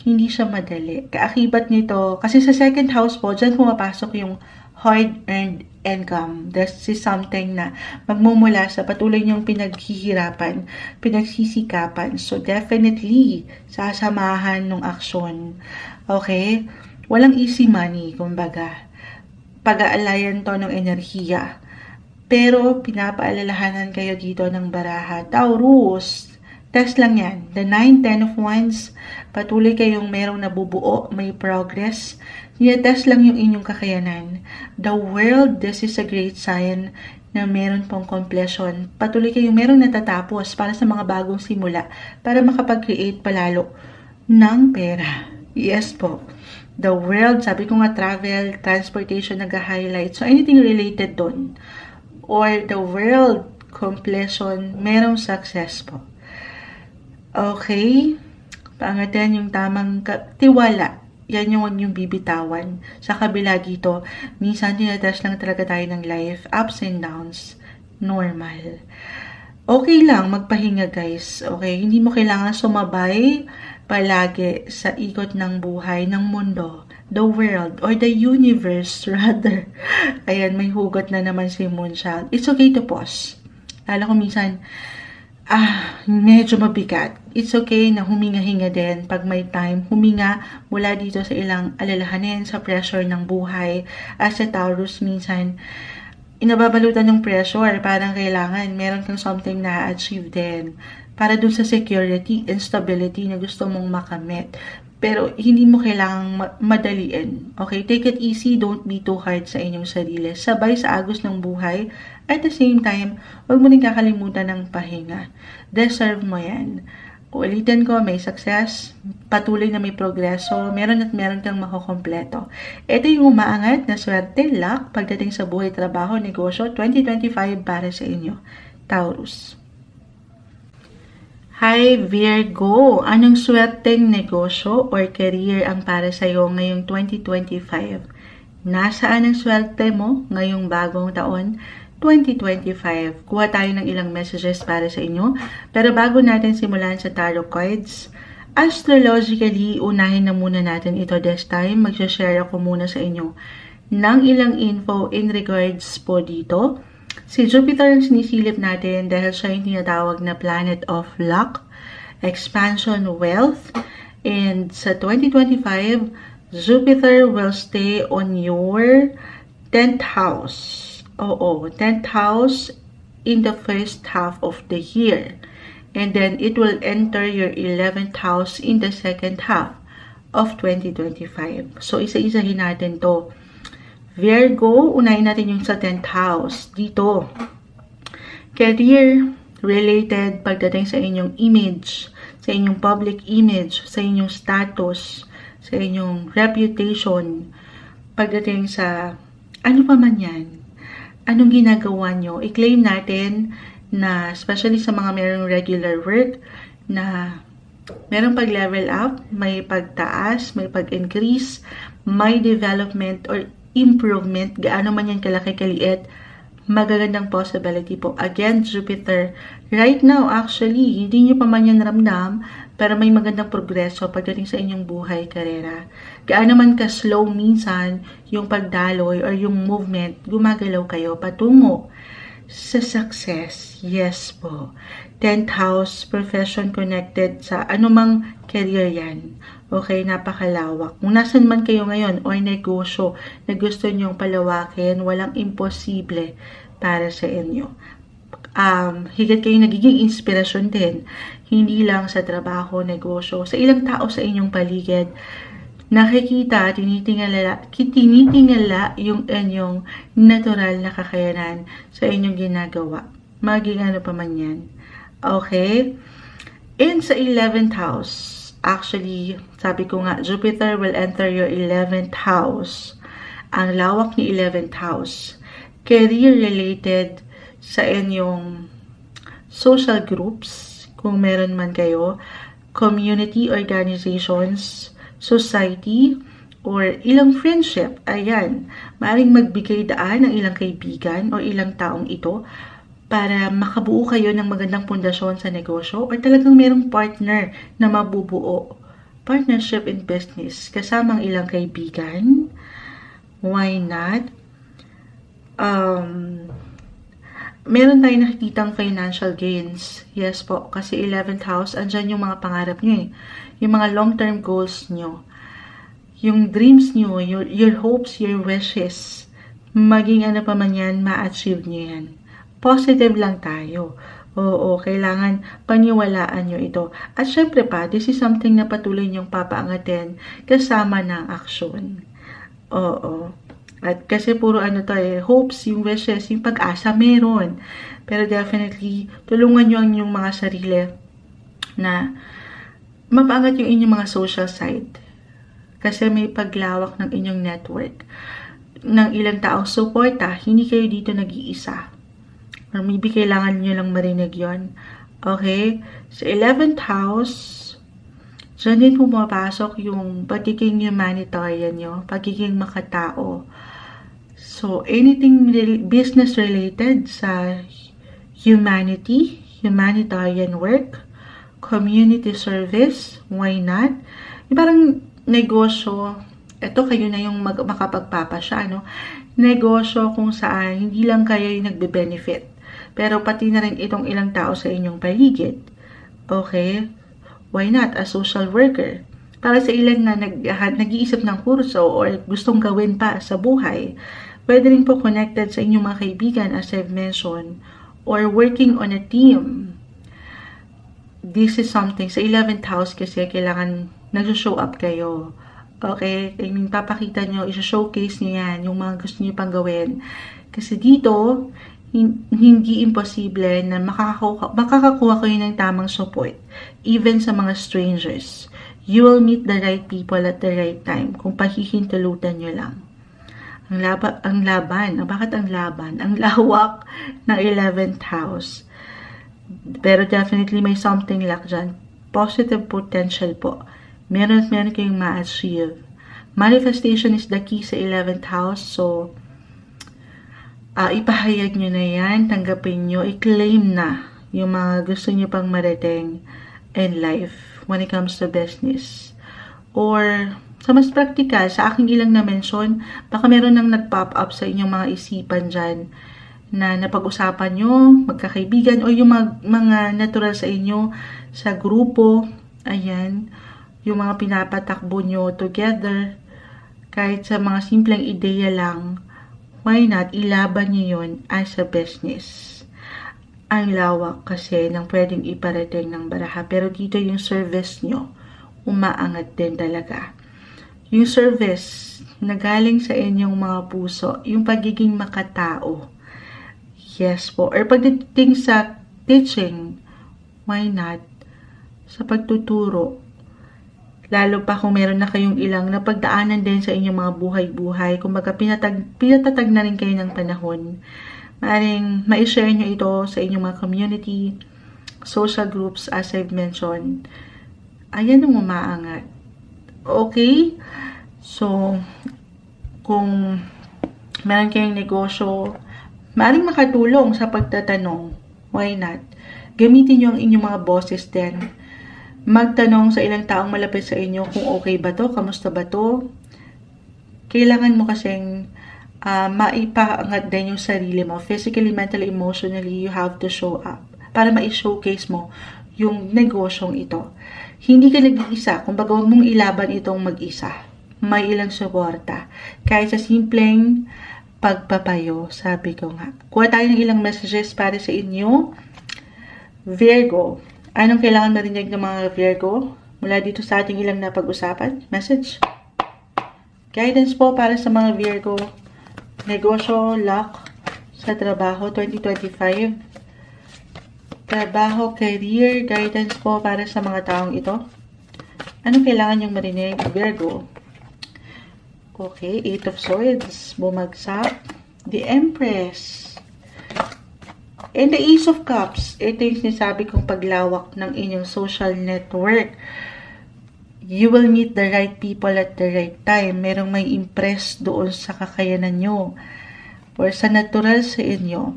Hindi siya madali. Kaakibat nito, kasi sa second house po, dyan pumapasok yung hard-earned income. This is something na magmumula sa patuloy niyong pinaghihirapan, pinagsisikapan. So, definitely, sasamahan ng aksyon. Okay? Walang easy money, kumbaga. Pag-aalayan to ng enerhiya. Pero, pinapaalalahanan kayo dito ng baraha. Taurus, test lang yan. The 9, 10 of Wands, patuloy kayong merong nabubuo, may progress. Test lang yung inyong kakayanan. The world, this is a great sign na meron pong completion. Patuloy kayong merong natatapos para sa mga bagong simula, para makapag-create palalo ng pera. Yes po. The world, sabi ko nga travel, transportation nag-highlight. So anything related doon. Or the world, completion, merong success po. Okay? Pangatan yung tamang tiwala. Yan yung huwag yung bibitawan. Sa kabila dito, minsan tinatest lang talaga tayo ng life. Ups and downs. Normal. Okay lang, magpahinga guys. Okay? Hindi mo kailangan sumabay palagi sa ikot ng buhay, ng mundo. The world, or the universe rather. Ayan, may hugot na naman si Moonchild. It's okay to pause. Lalo ko minsan, medyo mabigat. It's okay na huminga-hinga din pag may time. Huminga mula dito sa ilang alalahanin, sa pressure ng buhay. As a Taurus, minsan, inababalutan ng pressure, parang kailangan, meron kang something na achieve din. Para dun sa security and stability na gusto mong makamit. Pero hindi mo kailangang madaliin. Okay? Take it easy. Don't be too hard sa inyong sarili. Sabay sa agos ng buhay. At the same time, huwag mo rin kakalimutan ng pahinga. Deserve mo yan. Ulitin ko, may success, patuloy na may progreso, meron at meron kang makukompleto. Ito yung umaangat na swerte, luck, pagdating sa buhay, trabaho, negosyo, 2025 para sa inyo, Taurus. Hi Virgo, anong swerteng negosyo or career ang para sa iyo ngayong 2025? Nasaan ang swerte mo ngayong bagong taon 2025? Kuha tayo ng ilang messages para sa inyo. Pero bago natin simulan sa tarot cards, astrologically, unahin na muna natin ito this time. Mag-share ako muna sa inyo ng ilang info in regards po dito. Si Jupiter ang sinisilip natin dahil siya yung tinatawag na planet of luck, expansion, wealth. And sa 2025, Jupiter will stay on your 10th house. Oo, 10th house in the first half of the year. And then it will enter your 11th house in the second half of 2025. So, isa-isahin natin to. Virgo, unahin natin yung sa 10th house. Dito, career related pagdating sa inyong image, sa inyong public image, sa inyong status, sa inyong reputation, pagdating sa ano pa man yan, anong ginagawa nyo, i-claim natin na especially sa mga mayroong regular work na merong pag-level up, may pagtaas, may pag-increase, may development or improvement, gaano man yan kalaki kaliit, magagandang possibility po. Again, Jupiter, right now actually, hindi nyo pa man yan ramdam, pero may magandang progreso pagdating sa inyong buhay, karera. Gaano man ka-slow minsan, yung pagdaloy or yung movement, gumagalaw kayo patungo sa success. Yes po. 10th house, profession connected sa anumang career yan. Okay, napakalawak. Kung nasan man kayo ngayon or negosyo na gusto nyong palawakin, walang imposible para sa inyo. Higit kayo nagiging inspirasyon din. Hindi lang sa trabaho, negosyo, sa ilang tao sa inyong paligid. Nakikita, tinitingala yung inyong natural na kakayanan sa inyong ginagawa. Maging ano pa man yan. Okay? And sa 11th house, actually, sabi ko nga, Jupiter will enter your 11th house. Ang lawak ni 11th house. Career-related sa inyong social groups, kung meron man kayo, community organizations, society, or ilang friendship. Ayan, maaaring magbigay daan ng ilang kaibigan o ilang taong ito para makabuo kayo ng magandang pundasyon sa negosyo or talagang merong partner na mabubuo. Partnership in business, kasamang ilang kaibigan. Why not? Meron tayong nakikitang financial gains. Yes po, kasi 11th house, andyan yung mga pangarap nyo eh. Yung mga long-term goals nyo. Yung dreams nyo, your hopes, your wishes. Maging ano pa man yan, ma-achieve nyo yan. Positive lang tayo. Oo, kailangan paniwalaan nyo ito. At syempre pa, this is something na patuloy nyong papaangatin kasama ng aksyon. Oo. At kasi puro ano to eh, hopes, yung wishes, yung pag-asa meron. Pero definitely, tulungan nyo ang inyong mga sarili na mapaangat yung inyong mga social side. Kasi may paglawak ng inyong network ng ilang taong suporta, hindi kayo dito nag-iisa. Or maybe kailangan nyo lang marinig yon. Okay? Sa 11th house, dyan din pumapasok yung pagiging humanitarian nyo, pagiging makatao. So, anything business related sa humanity, humanitarian work, community service, why not? Yung parang negosyo, ito kayo na yung makapagpapasya, no? Negosyo kung saan hindi lang kayo yung nagbe-benefit. pero pati na rin itong ilang tao sa inyong paligid. Okay? Why not a social worker? Para sa ilan na nag-iisip ng kurso or gustong gawin pa sa buhay, pwede rin po connected sa inyong mga kaibigan as I've mentioned, or working on a team. This is something, sa 11th house kasi kailangan nag-show up kayo. Okay? I mean, papakita nyo, isa-showcase nyo yan, yung mga gusto nyo pang gawin. Kasi dito, hindi imposible na makakakuha kayo ng tamang support, even sa mga strangers. You will meet the right people at the right time kung pahihintulutan nyo lang. Ang laban, bakit ang laban? Ang lawak ng 11th house. Pero definitely may something luck dyan. Positive potential po. Meron kayong ma-achieve. Manifestation is the key sa 11th house. So, ipahayag nyo na yan, tanggapin nyo, i-claim na yung mga gusto nyo pang marating in life when it comes to business. Or, sa mas practical, sa aking ilang na-mention, baka meron nang nag-pop up sa inyong mga isipan dyan na napag-usapan nyo, magkakaibigan, o yung mga natural sa inyo, sa grupo, ayan, yung mga pinapatakbo nyo together, kahit sa mga simpleng ideya lang, why not, ilaban nyo yun as a business. Ang lawak kasi ng pwedeng iparating ng baraha. Pero dito yung service nyo, umaangat din talaga. Yung service na galing sa inyong mga puso, yung pagiging makatao. Yes po. Or pagdating sa teaching, why not? Sa pagtuturo. Lalo pa kung meron na kayong ilang napagdaanan din sa inyong mga buhay-buhay. Kung baga pinatatag na rin kayo ng panahon. Maaaring ma-share nyo ito sa inyong mga community, social groups as I've mentioned. Ayan ang umaangat. Okay? So, kung meron kayong negosyo, maaaring makatulong sa pagtatanong. Why not? Gamitin nyo ang inyong mga boses din. Magtanong sa ilang taong malapit sa inyo kung okay ba to, kamusta ba to. Kailangan mo kasing maipaangat din yung sarili mo. Physically, mentally, emotionally, you have to show up para ma-showcase mo yung negosyong ito. Hindi ka nag-iisa. Kung baga, huwag mong ilaban itong mag-isa. May ilang suporta. Kahit sa simpleng pagpapayo, sabi ko nga. Kuha tayo ng ilang messages para sa inyo. Virgo. Anong kailangan marinig ng mga Virgo? Mula dito sa ating ilang napag-usapan. Message. Guidance po para sa mga Virgo. Negosyo, luck, sa trabaho, 2025. Trabaho, career, guidance po para sa mga taong ito. Anong kailangan yung marinig? Virgo. Okay, 8 of Swords, bumagsak. The Empress. And the Ace of Cups. Ito yung sinasabi kong paglawak ng inyong social network. You will meet the right people at the right time. Merong may impress doon sa kakayanan nyo. Or sa natural sa inyo.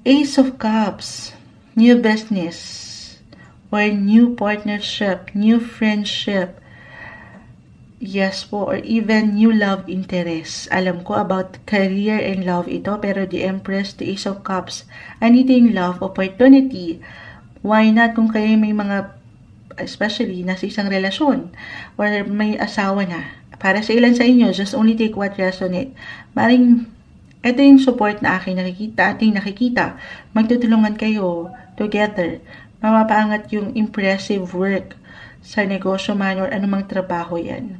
Ace of Cups. New business. Or new partnership. New friendship. Yes po. Or even new love interest. Alam ko about career and love ito. Pero the Empress, the Ace of Cups. Anything love, opportunity. Why not kung kayo may mga especially nasa isang relasyon or may asawa na. Para sa ilan sa inyo, just only take what resonate. Maring, ito yung support na ating nakikita. Magtutulungan kayo together. Mapapaangat yung impressive work sa negosyo man or anumang trabaho yan.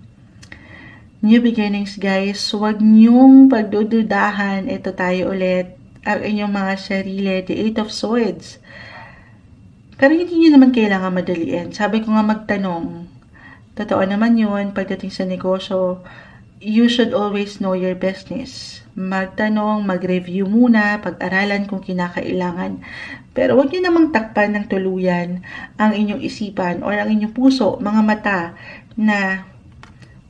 New beginnings guys, huwag niyong pagdududahan. Ito tayo ulit. Ang inyong mga sarili, the 8 of Swords. Pero hindi nyo naman kailangan madaliin. Sabi ko nga magtanong. Totoo naman yun. Pagdating sa negosyo, you should always know your business. Magtanong, mag-review muna, pag-aralan kung kinakailangan. Pero huwag nyo namang takpan ng tuluyan ang inyong isipan or ang inyong puso, mga mata, na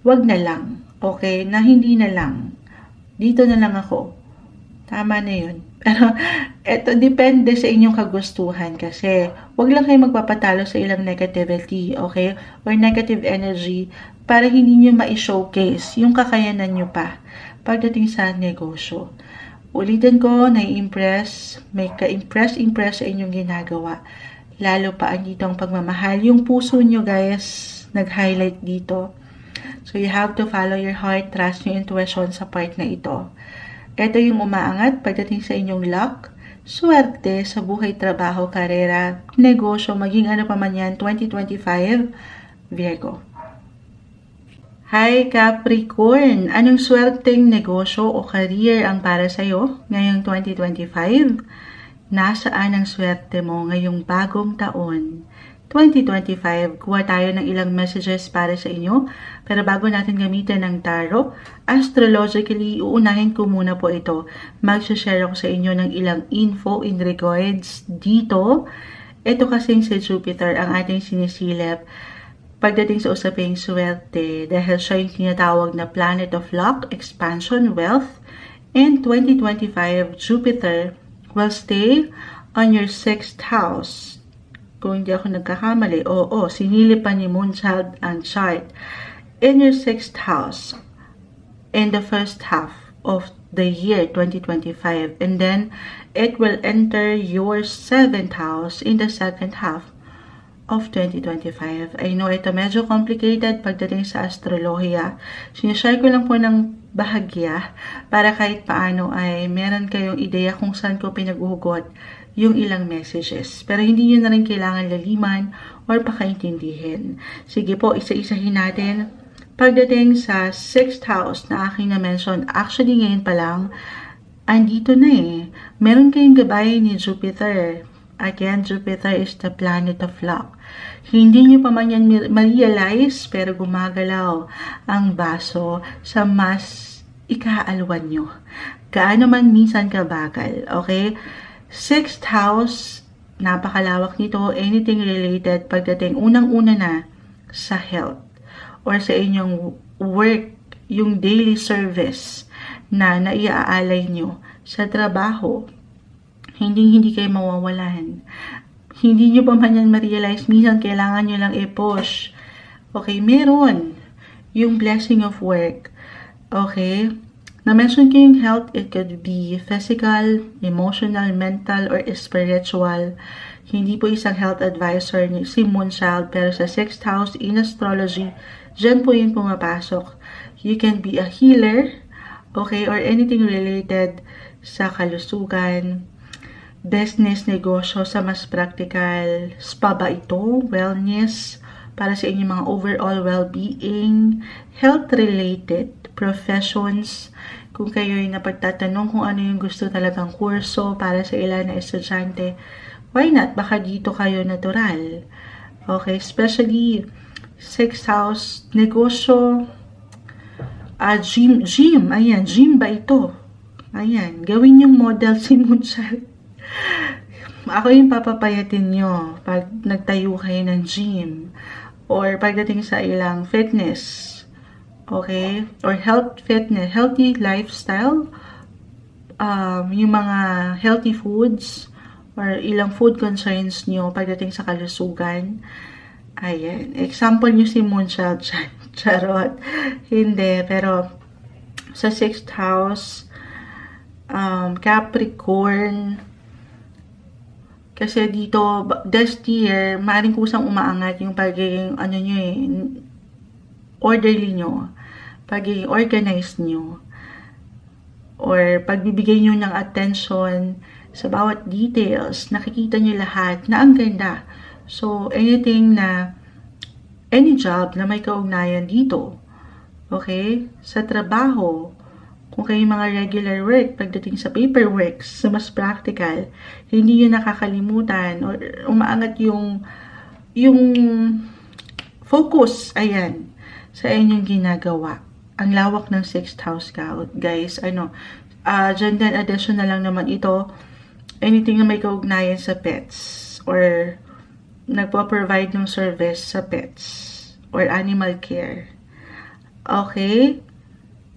wag na lang. Okay? Na hindi na lang. Dito na lang ako. Tama na yun. Pero, eto, depende sa inyong kagustuhan kasi wag lang kayo magpapatalo sa ilang negativity, okay? Or negative energy para hindi nyo ma-showcase yung kakayanan nyo pa pagdating sa negosyo. Ulitin ko, nai-impress, may ka-impress sa inyong ginagawa. Lalo pa andito ang pagmamahal. Yung puso nyo guys, nag-highlight dito. So you have to follow your heart, trust your intuition sa part na ito. Ito yung umaangat pagdating sa inyong luck, swerte sa buhay, trabaho, karera, negosyo, maging ano pa man yan, 2025, Virgo. Hi Capricorn! Anong swerteng negosyo o career ang para sa'yo ngayong 2025? Nasaan ang swerte mo ngayong bagong taon? 2025, kuha tayo ng ilang messages para sa inyo. Pero bago natin gamitin ng tarot, astrologically, uunahin ko muna po ito. Mag-share ako sa inyo ng ilang info in regards dito. Ito kasing si Jupiter ang ating sinisilip pagdating sa usaping swerte dahil siya yung tinatawag na planet of luck, expansion, wealth. And 2025, Jupiter will stay on your 6th house. Kung hindi ako nagkakamali, sinilipan ni Moonchild ang chart. In your 6th house, in the first half of the year 2025. And then, it will enter your 7th house in the second half of 2025. I know ito medyo complicated pagdating sa astrolohiya. Sinishare ko lang po ng bahagya para kahit paano ay meron kayong ideya kung saan ko pinag-uhugot yung ilang messages. Pero hindi nyo na rin kailangan laliman or pakaintindihin. Sige po, isa-isahin natin. Pagdating sa 6th house na aking na-mention, actually ngayon pa lang, andito na eh. Meron kayong gabay ni Jupiter. Again, Jupiter is the planet of luck. Hindi nyo pa man yan ma-realize, pero gumagalaw ang baso sa mas ikaalwan nyo. Gaano man minsan kabagal, okay? 6th house, napakalawak nito. Anything related pagdating unang-una na sa health or sa inyong work, yung daily service na naiaalay nyo sa trabaho. Hindi kayo mawawalan. Hindi nyo pa man yan ma-realize. Minsan kailangan nyo lang i-push. Okay, meron yung blessing of work. Okay? Na-mention ko yung health, it could be physical, emotional, mental, or spiritual. Hindi po isang health advisor ni si Moonchild, pero sa 6th house in astrology, dyan po yung pumapasok. You can be a healer, okay, or anything related sa kalusugan, business, negosyo, sa mas practical, spa ba ito, wellness, para sa inyong mga overall well-being, health-related, professions, kung kayo ay napagtatanong kung ano yung gusto talagang kurso para sa ilan na estudyante, why not? Baka dito kayo natural. Okay, especially 6th house, negosyo, gym, ayan, gym ba ito? Ayan, gawin yung model si Moonchild. Ako yung papapayatin nyo pag nagtayo kayo ng gym or pagdating sa ilang fitness, okay, or health, fitness, healthy lifestyle, yung mga healthy foods or ilang food concerns nyo pagdating sa kalusugan. Ayan, example nyo si Moonchild, charot, hindi, pero sa 6th house, Capricorn, kasi dito, this year, maaaring kusang umaangat yung pagiging, orderly nyo, pagiging organized nyo, or pagbibigay nyo ng attention sa bawat details, nakikita nyo lahat na ang ganda. So, anything na, any job na may kaugnayan dito, okay, sa trabaho, kung kayo mga regular work, pagdating sa paperwork, sa mas practical, hindi yun nakakalimutan or umaangat yung focus, ayan, sa inyong ginagawa. Ang lawak ng 6th house, guys, dyan din additional lang naman ito, anything na may kaugnayan sa pets or nagpo-provide ng service sa pets or animal care. Okay?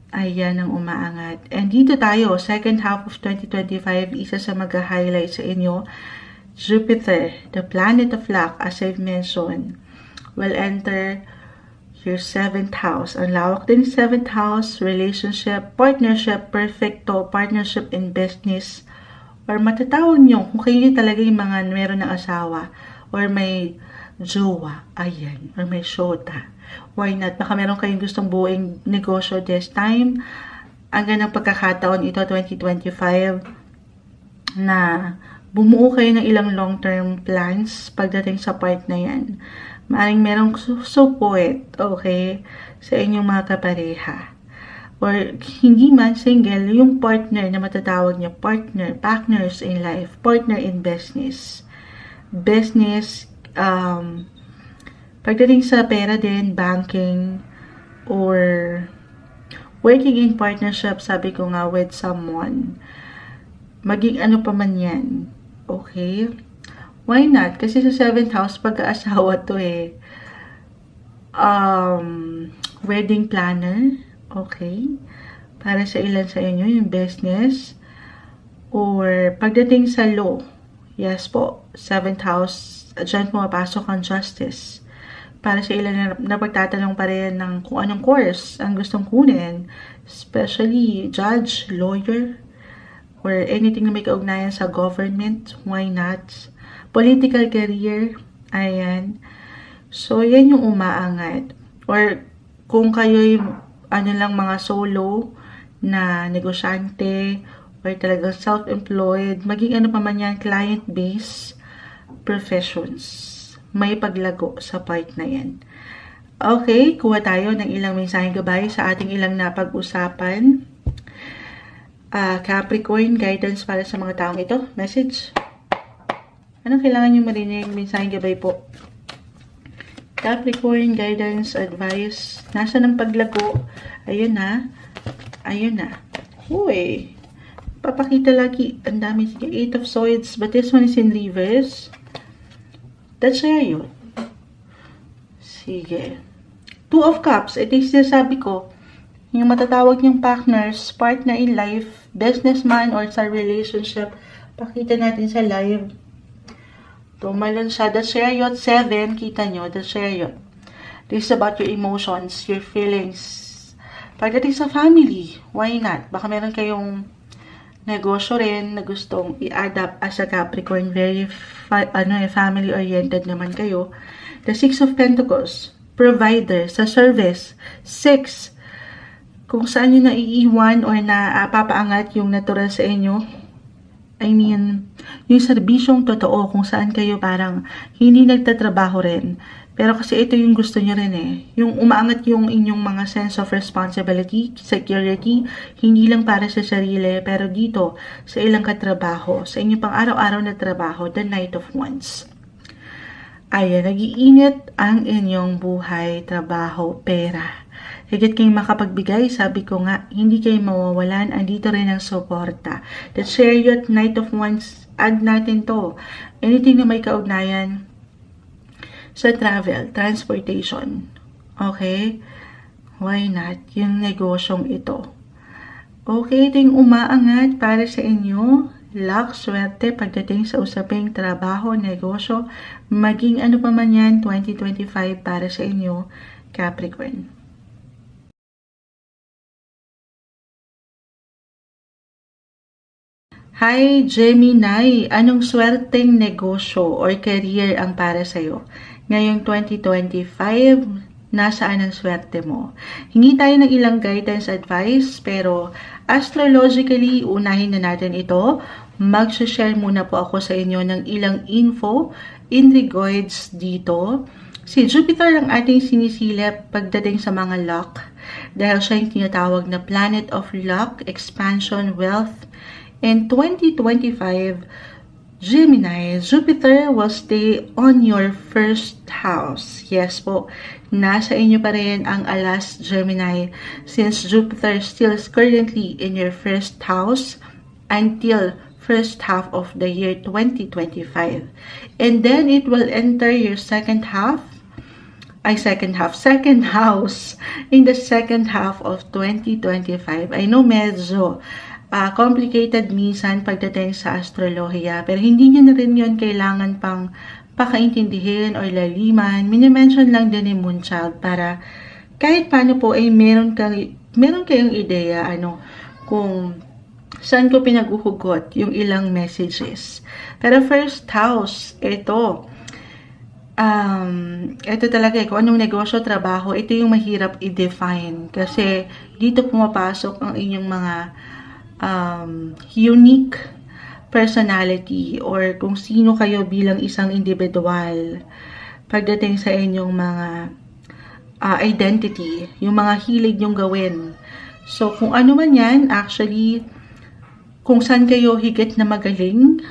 Ayan ang umaangat. And dito tayo, second half of 2025, isa sa mag-highlight sa inyo, Jupiter, the planet of luck, as I've mentioned, will enter your 7th house. Ang lawak din 7th house, relationship, partnership, perfecto, partnership in business, or matatawag nyo kung kayo talaga yung mga meron ng asawa, or may jowa, ayan, or may shota. Why not? Baka meron kayong gustong buuing negosyo this time. Ang ganang pagkakataon ito, 2025, na bumuo kayo ng ilang long-term plans pagdating sa part na yan. Maaring merong support, okay, sa inyong mga kapareha. Or hindi man single, yung partner na matatawag niya, partners in life, partner in business. Business, pagdating sa pera din, banking, or working in partnership, sabi ko nga, with someone. Maging ano pa man yan, okay? Why not? Kasi sa 7th house, pag-aasawa to eh. Wedding planner. Okay. Para sa ilan sa inyo, yung business. Or pagdating sa law. Yes po. 7th house. Diyan pumapasok ang justice. Para sa ilan na pagtatanong pa rin ng kung anong course ang gustong kunin. Especially judge, lawyer, or anything na may kaugnayan sa government. Why not? Political career, ayan. So, yan yung umaangat. Or, kung kayo'y, lang mga solo na negosyante, or talagang self-employed, maging ano pa man yan, client-based professions. May paglago sa part na yan. Okay, kuha tayo ng ilang mensaheng gabay sa ating ilang napag-usapan. Capricorn, guidance para sa mga taong ito. Message. Anong kailangan nyo marinig? Mensaheng gabay po. Capricorn, guidance, advice. Nasa ng paglago? Ayun na. Ayun na. Uy. Papakita lagi. Ang dami. Sige, 8 of Swords. But this one is in reverse. That's yun. Sige. 2 of Cups. Ito yung sinasabi ko. Yung matatawag niyong partners, partner in life, businessman, or sa relationship. Pakita natin sa live. Tumalon siya. The Chariot 7, kita nyo, the Chariot. This is about your emotions, your feelings. Pagdating sa family, why not? Baka meron kayong negosyo rin na gustong i-adapt as a Capricorn. Very family-oriented naman kayo. The 6 of Pentacles, provider, sa service. 6, kung saan nyo naiiwan or napapaangat yung natural sa inyo. I mean, yung serbisyong totoo kung saan kayo parang hindi nagtatrabaho rin. Pero kasi ito yung gusto nyo rin eh. Yung umaangat yung inyong mga sense of responsibility, security, hindi lang para sa sarili, pero dito, sa ilang katrabaho, sa inyong pang araw-araw na trabaho, the Knight of Wands. Ayan, nag-iinit ang inyong buhay, trabaho, pera. Higit kayong makapagbigay, sabi ko nga, hindi kayo mawawalan, andito rin ang suporta. The Chariot, Knight of Wands, add natin to. Anything na may kaugnayan sa travel, transportation. Okay? Why not? Yung negosyong ito. Okay, ito yung umaangat para sa inyo. Luck, swerte, pagdating sa usaping trabaho, negosyo, maging ano pa man yan, 2025 para sa inyo, Capricorn. Hi, Gemini! Anong swerteng negosyo or career ang para sa'yo? Ngayong 2025, nasaan ang swerte mo? Hingi tayo ng ilang guidance advice, pero astrologically, unahin na natin ito. Mag-share muna po ako sa inyo ng ilang info in regards dito. Si Jupiter ang ating sinisilip pagdating sa mga luck, dahil siya yung tinatawag na planet of luck, expansion, wealth. In 2025, Gemini, Jupiter will stay on your first house. Yes po, nasa inyo pa rin ang alas, Gemini, since Jupiter still is currently in your first house until first half of the year 2025. And then it will enter your second house in the second half of 2025. I know medyo complicated minsan pagdating sa astrolohiya, pero hindi nyo na rin yun kailangan pang pakaintindihin or laliman. Minimension lang din ni Moonchild para kahit paano po ay meron kayong ideya kung saan ko pinag-uhugot yung ilang messages. Pero first house, ito talaga kung anong negosyo, trabaho, ito yung mahirap i-define kasi dito pumapasok ang inyong mga unique personality or kung sino kayo bilang isang individual pagdating sa inyong mga identity, yung mga hilig nyong gawin. So, kung ano man yan, actually, kung saan kayo higit na magaling,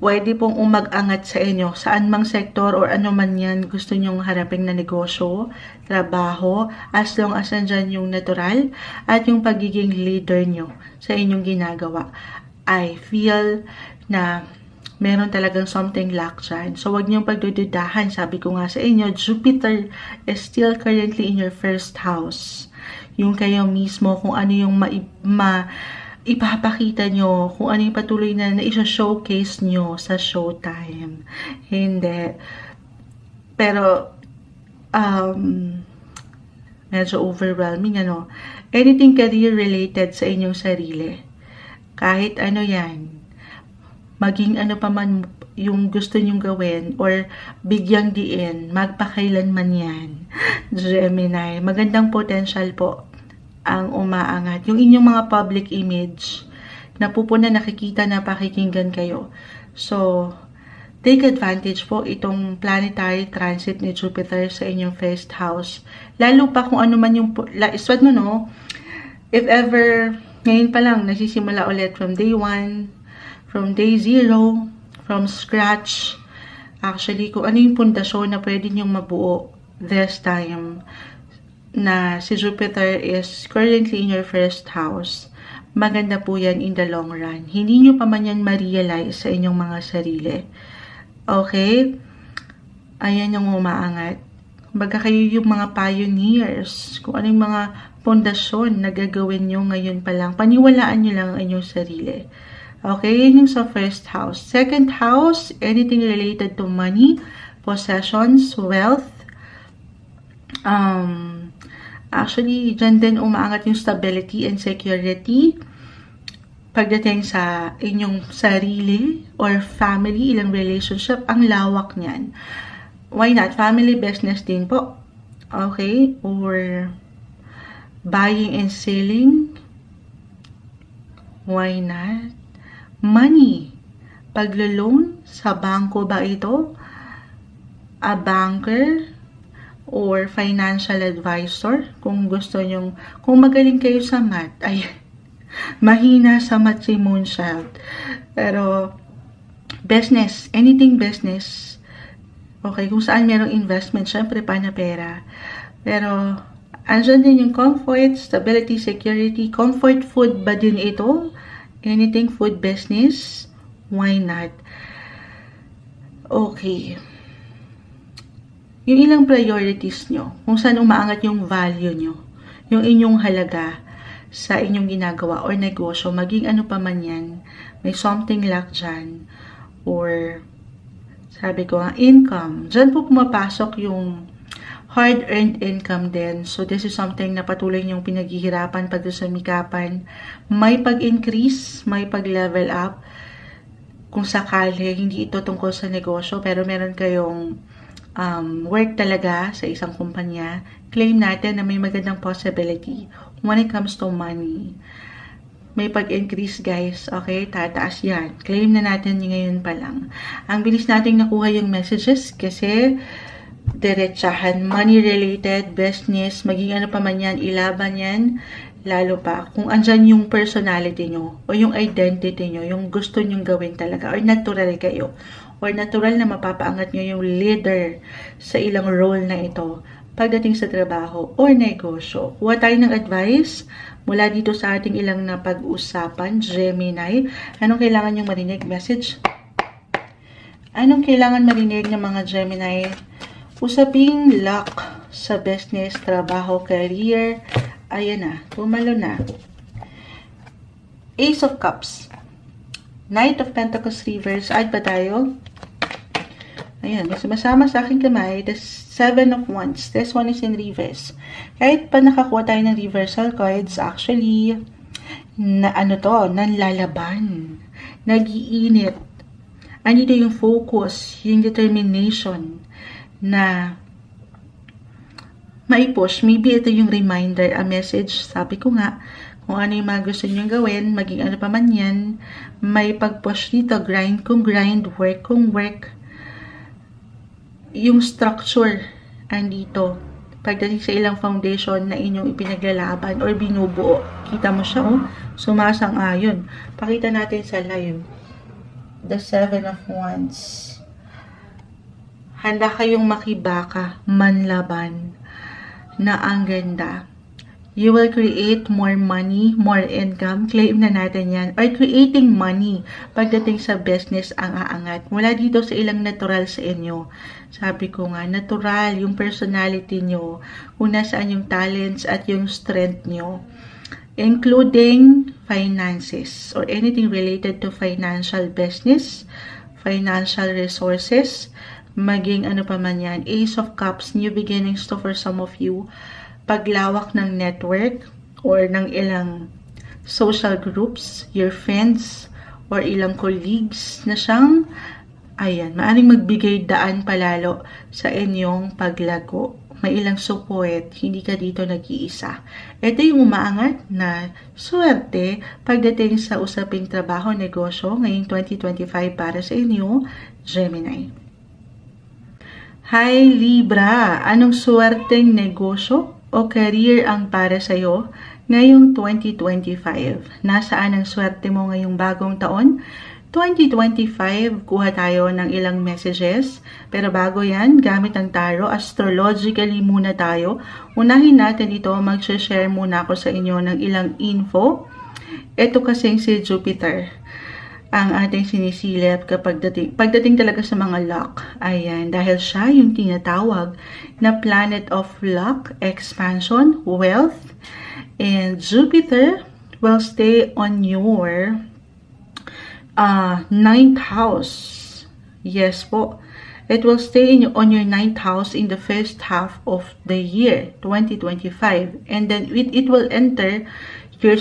pwede pong umag-angat sa inyo, saan mang sektor or ano man yan gusto nyong harapin na negosyo, trabaho, as long as nandyan yung natural at yung pagiging leader nyo sa inyong ginagawa. I feel na meron talagang something lack dyan. So, wag niyong pagdududahan. Sabi ko nga sa inyo, Jupiter is still currently in your first house. Yung kayo mismo, kung ano yung ipapakita nyo, kung ano yung patuloy na isa-showcase nyo sa showtime. Hindi. Pero, medyo overwhelming, Anything career-related sa inyong sarili. Kahit ano yan. Maging ano pa man yung gusto nyong gawin or bigyang diin, magpakailanman yan. Gemini, magandang potential po ang umaangat. Yung inyong mga public image, nakikita na pakikinggan kayo. So, take advantage po itong planetary transit ni Jupiter sa inyong first house. Lalo pa kung ano man yung, iswad mo if ever, ngayon pa lang, nagsisimula ulit from day 1, from day 0, from scratch. Actually, kung ano yung pundasyon na pwede niyong mabuo this time na si Jupiter is currently in your first house, maganda po yan in the long run. Hindi niyo pa man yan ma-realize sa inyong mga sarili. Okay? Ayan yung umaangat. Baga kayo yung mga pioneers. Kung ano yung mga pundasyon na gagawin nyo ngayon pa lang. Paniwalaan nyo lang ang inyong sarili. Okay, yun yung sa first house. Second house, anything related to money, possessions, wealth. Actually, dyan din umaangat yung stability and security. Pagdating sa inyong sarili or family, ilang relationship, ang lawak niyan. Why not? Family business din po. Okay, or buying and selling. Why not? Money. Paglo-loan sa bangko ba ito? A banker or financial advisor? Kung gusto nyong, kung magaling kayo sa math, ay mahina sa math si Moonchild. Pero business, anything business. Okay, kung saan merong investment, syempre pa na pera. Pero andyan din yung comfort, stability, security, comfort food ba din ito? Anything food business? Why not? Okay. Yung ilang priorities nyo, kung saan umaangat yung value nyo, yung inyong halaga sa inyong ginagawa or negosyo, maging ano pa man yan, may something lack dyan, or sabi ko nga, income. Dyan po pumapasok yung hard-earned income din. So, this is something na patuloy niyong pinaghihirapan, pagsusumikapan. May pag-increase, may pag-level up. Kung sakali, hindi ito tungkol sa negosyo, pero meron kayong work talaga sa isang kumpanya. Claim natin na may magandang possibility when it comes to money. May pag-increase, guys. Okay? Tataas yan. Claim na natin ngayon pa lang. Ang bilis nating nakuha yung messages kasi diretsahan, money-related, business, maging ano pa man yan, ilaban yan, lalo pa, kung andyan yung personality nyo, o yung identity nyo, yung gusto nyong gawin talaga, or natural kayo, or natural na mapapaangat nyo yung leader sa ilang role na ito, pagdating sa trabaho, or negosyo. Kuha tayo ng advice, mula dito sa ating ilang na pag-usapan, Gemini, anong kailangan nyong marinig? Message? Anong kailangan marinig ng mga Gemini? Usaping luck sa business, trabaho, career. Ayan na, pumalo na. Ace of Cups. Knight of Pentacles reverse. Add pa tayo. Ayan, may sumasama sa aking kamay, the 7 of Wands. This one is in reverse. Kahit pa nakakuha tayo ng reversal cards, actually, nanlalaban. Nag-iinit. Andito yung focus, yung determination na maipush. Maybe ito yung reminder, a message. Sabi ko nga, kung ano yung mga gusto nyo gawin, maging ano pa man yan, may pag-push dito, grind kung grind, work kung work. Yung structure andito pagdating sa ilang foundation na inyong ipinaglalaban or binubuo. Kita mo siya, oh, sumasang-ayon. Pakita natin sa live. The 7 of Wands. Handa kayong makibaka, manlaban, na ang ganda. You will create more money, more income. Claim na natin yan. Or creating money pagdating sa business ang aangat. Mula dito sa ilang natural sa inyo. Sabi ko nga, natural yung personality nyo. Kung nasaan yung talents at yung strength nyo. Including finances or anything related to financial business, financial resources, maging ano pa man yan. Ace of Cups, new beginnings to for some of you. Paglawak ng network or ng ilang social groups, your friends or ilang colleagues na siyang, ayan, maaring magbigay daan palalo sa inyong paglago. May ilang support, hindi ka dito nag-iisa. Ito yung umaangat na swerte pagdating sa usaping trabaho, negosyo ngayong 2025 para sa inyo, Gemini. Hi Libra, anong swerteng negosyo o career ang para sa'yo ngayong 2025? Nasaan ang swerte mo ngayong bagong taon? 2025, kuha tayo ng ilang messages. Pero bago yan, gamit ang tarot, astrologically muna tayo. Unahin natin ito, mag-share muna ako sa inyo ng ilang info. Ito kasing si Jupiter ang ating sinisilip kapag pagdating talaga sa mga luck. Ayan, dahil siya yung tinatawag na planet of luck, expansion, wealth, and Jupiter will stay on your 9th house. Yes po. It will stay on your 9th house in the first half of the year, 2025. And then it will enter your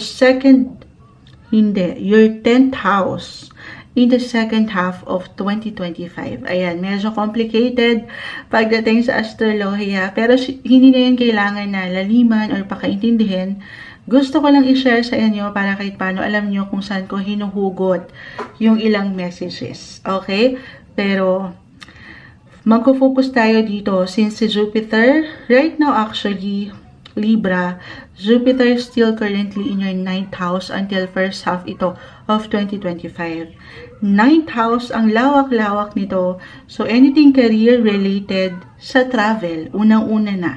your 10th house in the second half of 2025. Ayan, medyo complicated pagdating sa astrolohiya, pero hindi na yan kailangan na laliman or pakaintindihin. Gusto ko lang i-share sa inyo para kahit paano alam nyo kung saan ko hinuhugot yung ilang messages. Okay? Pero magko-focus tayo dito since si Jupiter, right now actually, Libra, Jupiter is still currently in your 9th house until first half ito of 2025. 9th house, ang lawak-lawak nito. So, anything career-related sa travel, unang-una na.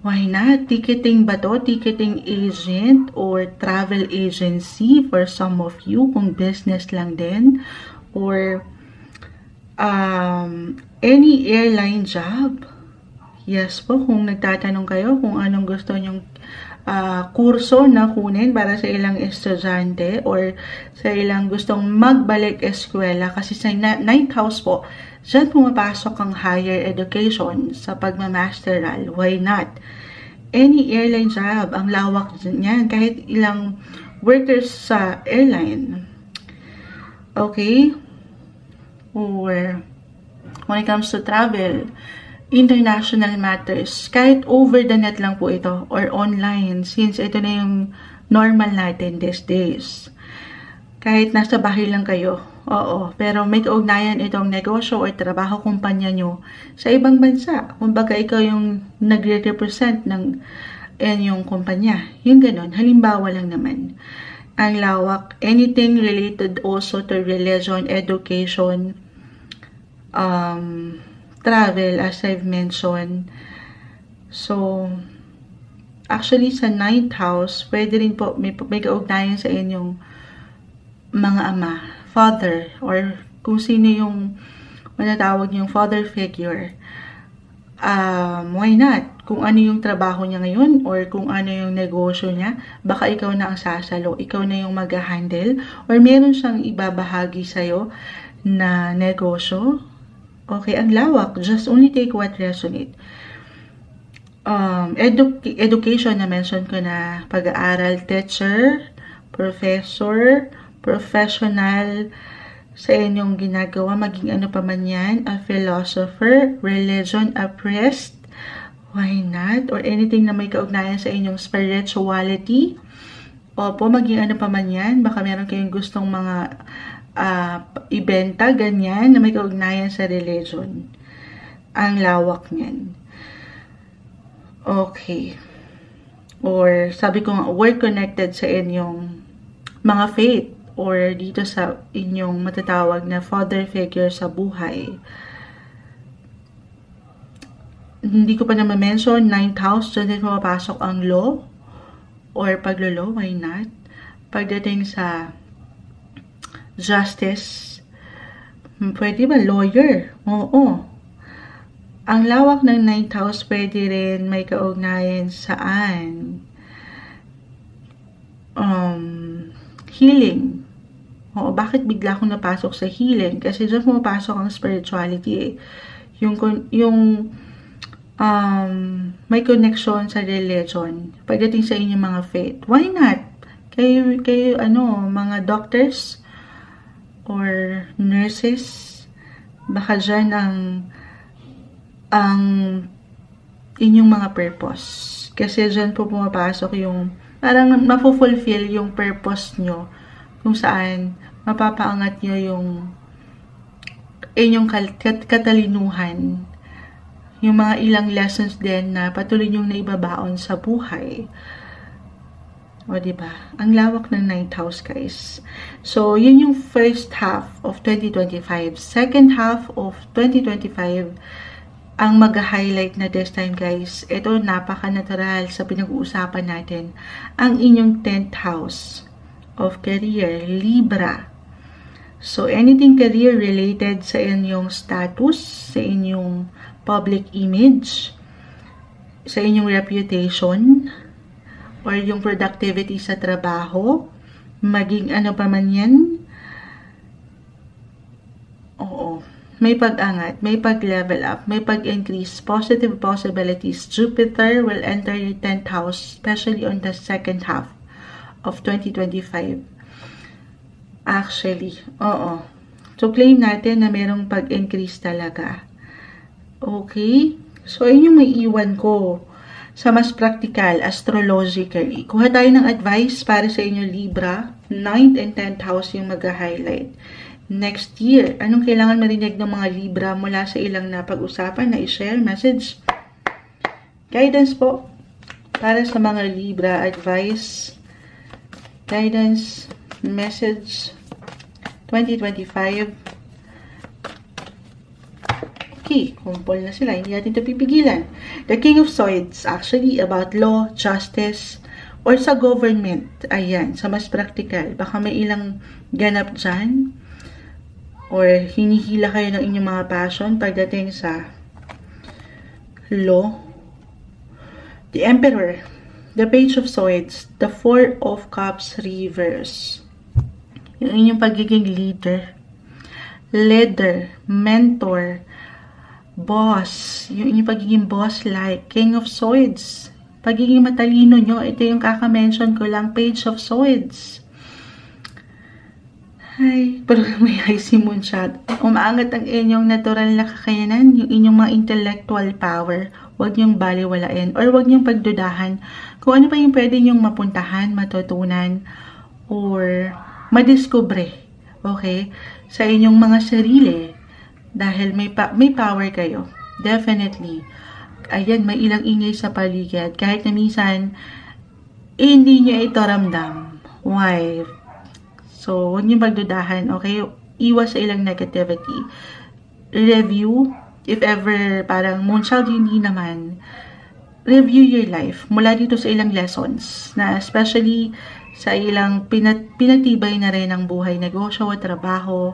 Why not? Ticketing ba to? Ticketing agent or travel agency for some of you, kung business lang din. Or any airline job. Yes po, kung nagtatanong kayo kung anong gusto nyong kurso na kunin para sa ilang estudyante or sa ilang gustong magbalik eskwela, kasi sa 9th house po, dyan pumapasok ang higher education sa pagmamasteral. Why not? Any airline job, ang lawak niyan, kahit ilang workers sa airline. Okay? Or when it comes to travel, international matters, kahit over the net lang po ito or online, since ito na yung normal natin these days. Kahit nasa bahay lang kayo, oo, pero may kaugnayan itong negosyo or trabaho kumpanya nyo sa ibang bansa. Kumbaga ikaw yung nagre-represent ng inyong kumpanya. Yung ganun, halimbawa lang naman. Ang lawak, anything related also to religion, education, travel, as I've mentioned. So, actually sa 9th house, pwede rin po may kaugnayan sa inyong mga ama, father, or kung sino yung manatawag niyong father figure. Why not? Kung ano yung trabaho niya ngayon or kung ano yung negosyo niya, baka ikaw na ang sasalo, ikaw na yung mag-handle, or meron siyang ibabahagi sa'yo na negosyo. Okay, ang lawak. Just only take what resonate. Education na mention ko na pag-aaral, teacher, professor, professional sa inyong ginagawa, maging ano pa man yan, a philosopher, religion, a priest, why not? Or anything na may kaugnayan sa inyong spirituality. Opo, maging ano pa man yan, baka meron kayong gustong mga ibenta, ganyan, na may kaugnayan sa religion. Ang lawak niyan. Okay. Or sabi ko nga, work connected sa inyong mga faith or dito sa inyong matatawag na father figure sa buhay. Hindi ko pa na ma-mention, 9th house, dyan din mapapasok ang law or paglolo, why not? Pagdating sa justice, pwede ba lawyer? Oo. Ang lawak ng 9th house pwede rin may kaugnayan saan? Healing. Oo, bakit bigla akong napasok sa healing? Kasi dyan pumapasok ang spirituality eh. Yung may connection sa religion pagdating sa inyong mga faith. Why not? Kayo mga doctors or nurses, baka dyan ang inyong mga purpose. Kasi dyan po pumapasok yung parang mapufulfill yung purpose nyo kung saan mapapaangat nyo yung inyong katalinuhan. Yung mga ilang lessons din na patuloy nyong naibabaon sa buhay. O, diba? Ang lawak ng 9th house, guys. So, yun yung first half of 2025. Second half of 2025, ang mag-highlight na this time, guys, ito napaka-natural sa pinag-uusapan natin, ang inyong 10th house of career, Libra. So, anything career related sa inyong status, sa inyong public image, sa inyong reputation, or yung productivity sa trabaho, maging ano pa man yan, oo. May pag-angat, may pag-level up, may pag-increase, positive possibilities. Jupiter will enter your 10th house, especially on the second half of 2025. Actually, oo. So, claim natin na merong pag-increase talaga. Okay? So, yun yung may iwan ko sa mas practical, astrologically. Kuha tayo ng advice para sa inyo, Libra. 9th and 10th house yung mag-highlight. Next year, anong kailangan marinig ng mga Libra mula sa ilang napag-usapan na i-share, message? Guidance po para sa mga Libra, advice, guidance, message, 2025. Okay, kumpol na sila, hindi natin ito pipigilan. The King of Swords, actually about law, justice, or sa government. Ayan, sa mas practical. Baka may ilang ganap dyan. Or hinihila kayo ng inyong mga passion pagdating sa law. The Emperor, the Page of Swords, the Four of Cups reverse. Yung inyong pagiging leader, mentor, boss, yung inyong pagiging boss-like, King of Swords, pagiging matalino nyo, ito yung kaka-mention ko lang, Page of Swords. Ay, pero may high si Moonshot. Umaangat ang inyong natural na kakayanan, yung inyong mga intellectual power. Huwag niyong baliwalain or huwag niyong pagdudahan kung ano pa yung pwede niyong mapuntahan, matutunan, or madiskubre, okay, sa inyong mga sarili. Dahil may power kayo. Definitely. Ayan, may ilang ingay sa paligid. Kahit na minsan, hindi nyo ito ramdam. Why? So, huwag nyo magdudahan, okay? Iwas sa ilang negativity. Review, if ever parang moonchild, hindi naman. Review your life mula dito sa ilang lessons na especially sa ilang pinatibay na rin ng buhay, negosyo o trabaho.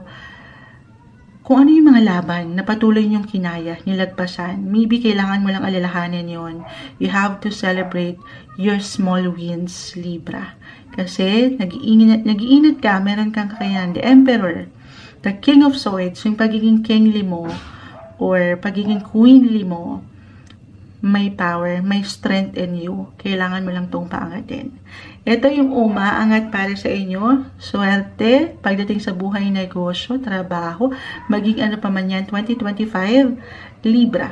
Kung ano yung mga laban na patuloy niyong kinaya, nilagpasan, maybe kailangan mo lang alalahanin yon. You have to celebrate your small wins, Libra. Kasi nag-iinit ka, meron kang kakayanan. The Emperor, the King of Swords, yung pagiging kingly mo, or pagiging queenly mo, may power, may strength in you. Kailangan mo lang itong paangatin. Ito yung umaangat para sa inyo. Swerte, pagdating sa buhay, negosyo, trabaho, maging ano pa man yan, 2025, Libra.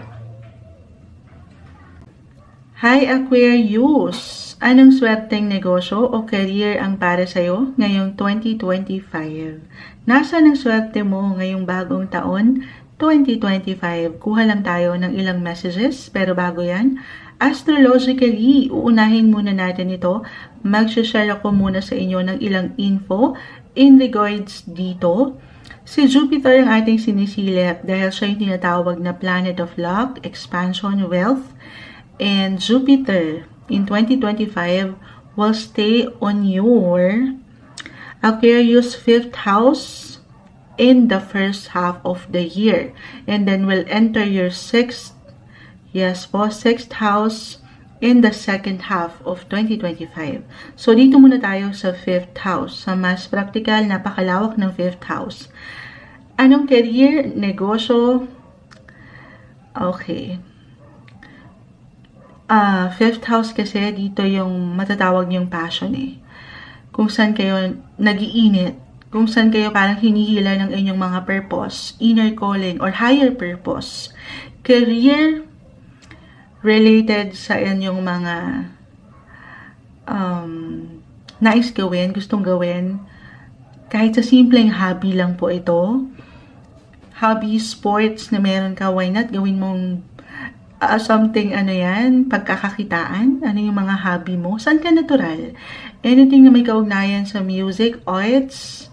Hi Aquarius! Anong swerteng negosyo o career ang para sa'yo ngayong 2025? Nasaan ang swerte mo ngayong bagong taon, 2025? Kuha lang tayo ng ilang messages, pero bago yan, astrologically, uunahin muna natin ito. Mag-share ako muna sa inyo ng ilang info in regards dito. Si Jupiter ang ating sinisilip dahil siya yung tinatawag na planet of luck, expansion, wealth, and Jupiter in 2025 will stay on your Aquarius 5th house in the first half of the year, and then will enter your 6th house in the second half of 2025. So dito muna tayo sa 5th house, sa mas practical, napakalawak ng 5th house. Anong career, negosyo? Okay. 5th house kasi dito yung matatawag yung passion eh. Kung saan kayo nagiinit, kung saan kayo parang hinihila ng inyong mga purpose, inner calling, or higher purpose. Career related sa inyong mga nais gawin, gustong gawin. Kahit sa simpleng hobby lang po ito. Hobby, sports na meron ka, why not? Gawin mong something, pagkakakitaan. Ano yung mga hobby mo? Saan ka natural? Anything na may kaugnayan sa music, arts,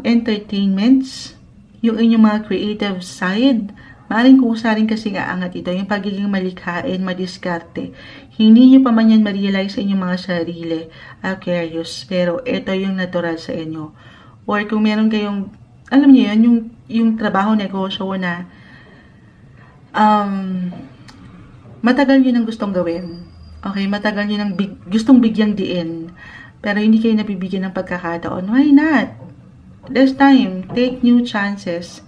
entertainments, yung inyong mga creative side, maaaring kusa rin kasi aangat ito, yung pagiging malikhain, madiskarte. Hindi nyo pa man yan ma-realize sa inyong mga sarili, Aquarius, pero ito yung natural sa inyo. Or kung meron kayong, alam niyo yun, yung trabaho, negosyo na matagal nyo nang gustong gawin. Okay, matagal nyo nang gustong bigyang diin, pero hindi kayo nabibigyan ng pagkakataon. Why not? This time, take new chances.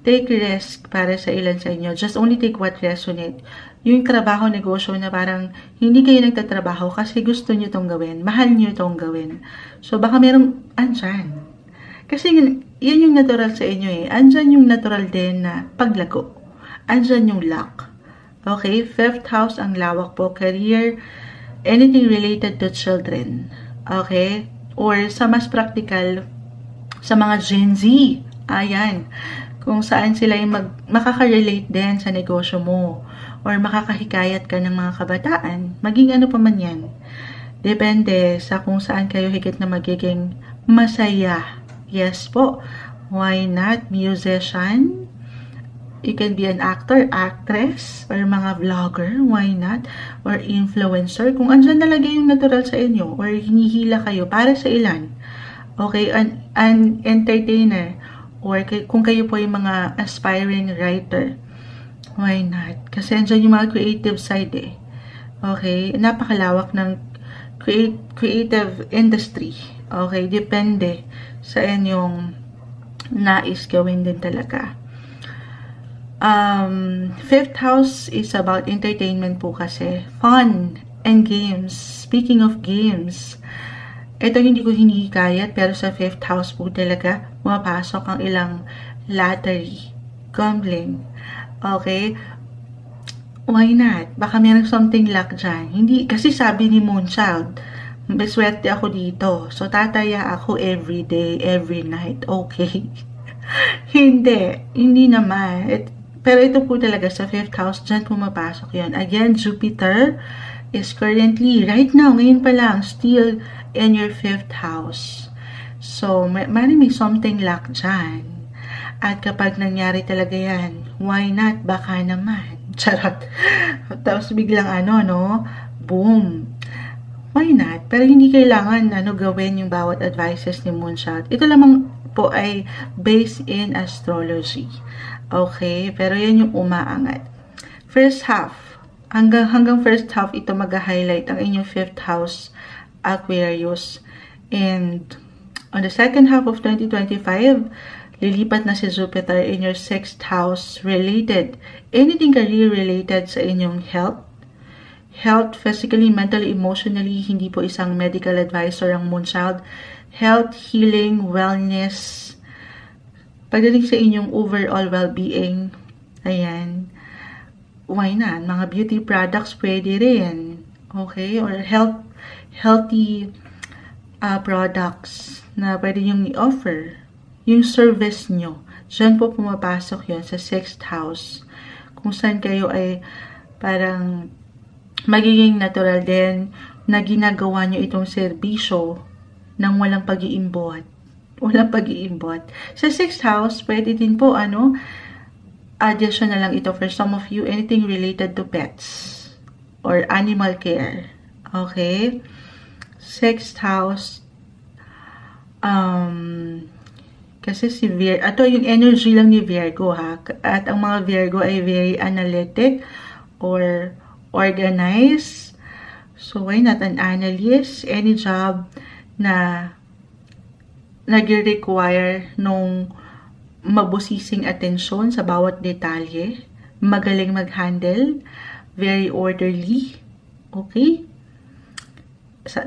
Take risk para sa ilan sa inyo. Just only take what resonate. Yung trabaho, negosyo na parang hindi kayo nagtatrabaho kasi gusto nyo itong gawin. Mahal nyo itong gawin. So, baka merong andyan. Kasi yan yung natural sa inyo eh. Andyan yung natural din na paglago. Andyan yung luck. Okay? 5th house ang lawak po. Career, anything related to children. Okay? Or sa mas practical, sa mga Gen Z. Ayan. Kung saan sila yung makaka-relate din sa negosyo mo. Or makakahikayat ka ng mga kabataan. Maging ano pa man yan. Depende sa kung saan kayo higit na magiging masaya. Yes po. Why not? Musician. You can be an actor, actress, or mga vlogger. Why not? Or influencer. Kung andyan talaga yung natural sa inyo. Or hinihila kayo para sa ilan. Okay, an entertainer, or kung kayo po yung mga aspiring writer, why not? Kasi andyan yung mga creative side eh. Okay, napakalawak ng creative industry. Okay, depende sa inyong nais gawin din talaga. 5th house is about entertainment po kasi. Fun and games. Speaking of games, ito hindi ko hinihikayat, pero sa 5th house po talaga mapasok ang ilang lottery, gambling. Okay? Why not? Baka meron something luck dyan. Hindi, kasi sabi ni Moonchild, may swerte ako dito. So, tataya ako every day, every night. Okay. Hindi naman. Pero ito po talaga sa 5th house, dyan pumapasok yun. Again, Jupiter is currently, right now, ngayon pa lang, still in your 5th house. So, may something luck dyan. At kapag nangyari talaga yan, why not? Baka naman. Charot. Tapos biglang boom. Why not? Pero hindi kailangan gawin yung bawat advices ni Moonshot. Ito lamang po ay based in astrology. Okay? Pero yan yung umaangat. First half. Hanggang first half, ito mag-highlight ang inyong 5th house, Aquarius. And on the second half of 2025, lilipat na si Jupiter in your 6th house related. Anything career related sa inyong health, physically, mentally, emotionally, hindi po isang medical advisor ang Moonchild. Health, healing, wellness, pagdating sa inyong overall well-being, ayan, why not? Mga beauty products pwede rin, okay? Or healthy products na pwede niyong i-offer. Yung service nyo, dyan po pumapasok yon sa 6th house. Kung saan kayo ay parang magiging natural din na ginagawa nyo itong serbisyo nang walang pag-iimbot. Walang pag-iimbot. Sa 6th house, pwede din po, addition na lang ito for some of you, anything related to pets or animal care. Okay? 6th house, kasi si Virgo, ito yung energy lang ni Virgo ha, at ang mga Virgo ay very analytic or organized. So why not an analyst? Any job na nag-require nung mabusising atensyon sa bawat detalye, magaling mag-handle, very orderly, okay?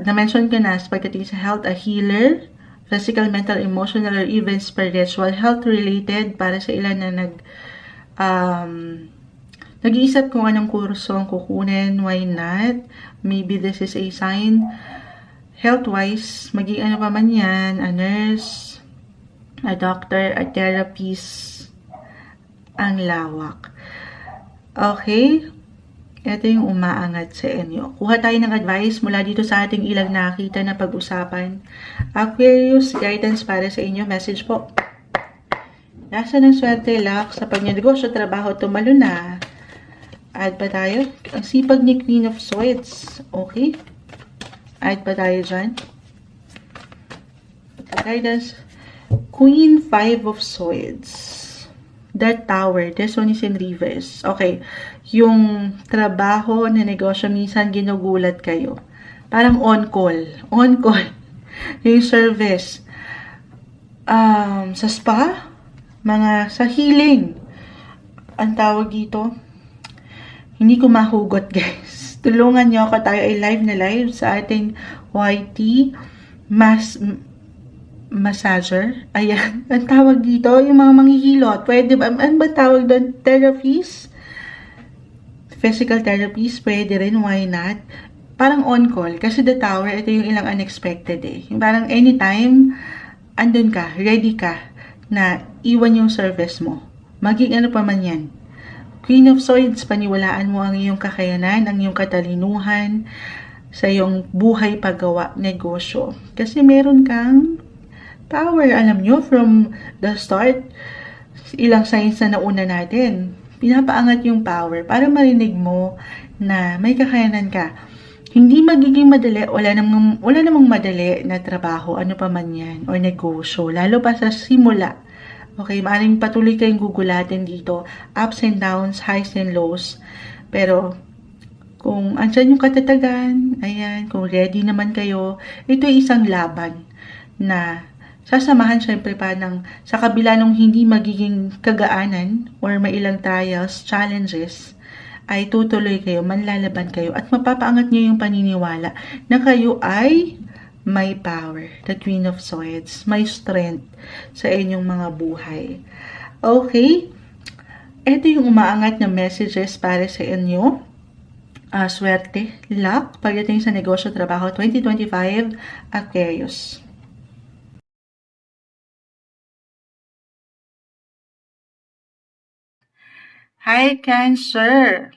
Na-mention ko na, pagdating sa health, a healer, physical, mental, emotional, or even spiritual, health-related, para sa ilan na nag-iisip kung anong kurso ang kukunin, why not? Maybe this is a sign. Health-wise, maging ano pa man yan, a nurse, a doctor, a therapist, ang lawak. Okay? Ito yung umaangat sa inyo. Kuha tayo ng advice mula dito sa ating ilang nakita na pag-usapan. Aquarius, guidance para sa inyo. Message po. Nasa ng swerte, luck, sa pagnegosyo, trabaho, tumalo na. Add pa tayo. Ang sipag ni Queen of Swords. Okay? Add pa tayo dyan. Guidance. Queen, 5 of Swords. That Tower. This one is in reverse. Okay. Yung trabaho na negosyo, minsan ginugulat kayo. Parang on-call. On-call. Yung service. Sa spa, mga sa healing. Ang tawag dito, hindi ko mahugot guys. Tulungan nyo ako, tayo ay live na live sa ating YT massager. Ayan. Ang tawag dito, yung mga manghihilot. Pwede ba? Ano ba tawag doon? Therapies? Physical therapies? Pwede rin. Why not? Parang on-call. Kasi the tower, ito yung ilang unexpected eh. Yung parang anytime, andun ka, ready ka, na iwan yung service mo. Maging ano pa man yan. Queen of Swords, paniwalaan mo ang iyong kakayanan, ang iyong katalinuhan, sa iyong buhay paggawa, negosyo. Kasi meron kang power, alam nyo, from the start, ilang signs na nauna natin, pinapaangat yung power para marinig mo na may kakayanan ka. Hindi magiging madali, wala namang madali na trabaho, ano pa man yan, or negosyo, lalo pa sa simula. Okay, maaaring patuloy kayong gugulatin dito, ups and downs, highs and lows, pero kung andyan yung katatagan, ayan, kung ready naman kayo, ito ay isang laban na sasamahan syempre pa ng sa kabila ng hindi magiging kagaanan or may ilang trials, challenges, ay tutuloy kayo, manlalaban kayo at mapapaangat nyo yung paniniwala na kayo ay may power, the Queen of Swords, may strength sa inyong mga buhay. Okay? Ito yung umaangat na messages para sa inyo. Swerte, luck, pagdating sa negosyo, trabaho, 2025, Aquarius. Hi, Cancer!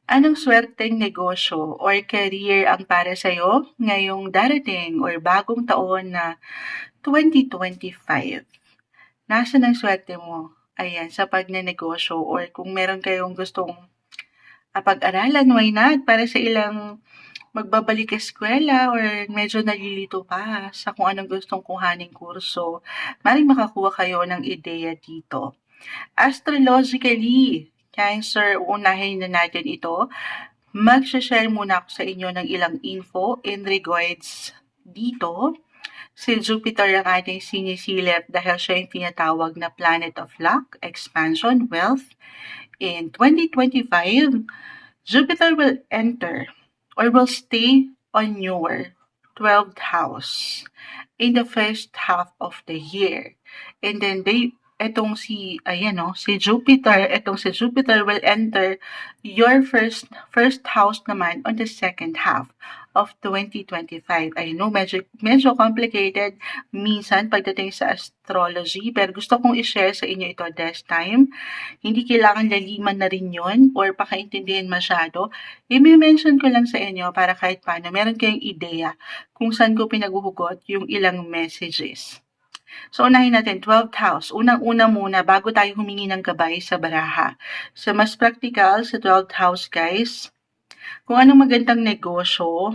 Anong swerteng negosyo or career ang para sa'yo ngayong darating or bagong taon na 2025? Nasaan ang swerte mo? Ayan, sa pagnenegosyo or kung meron kayong gustong pag-aralan, why not? Para sa ilang magbabalik eskwela or medyo nalilito pa sa kung anong gustong kuhaning kurso, maring makakuha kayo ng ideya dito. Astrologically, Cancer, uunahin na natin ito. Mag-share muna ako sa inyo ng ilang info in regards dito Si Jupiter ang ating sinisilip dahil siya yung tinatawag na planet of luck, expansion, wealth. In 2025, Jupiter will enter or will stay on your 12th house in the first half of the year. And then si Jupiter will enter your first house naman on the second half of 2025. I know medyo complicated minsan pagdating sa astrology, pero gusto kong i-share sa inyo ito this time. Hindi kailangan laliman na rin yon or pakaintindihin masyado. I-mention ko lang sa inyo para kahit paano meron kayong ideya kung saan ko pinaghuhugot yung ilang messages. So, unahin natin, 12th house. Unang-una muna, bago tayo humingi ng gabay sa baraha. Sa mas practical, sa 12th house, guys, kung anong magandang negosyo.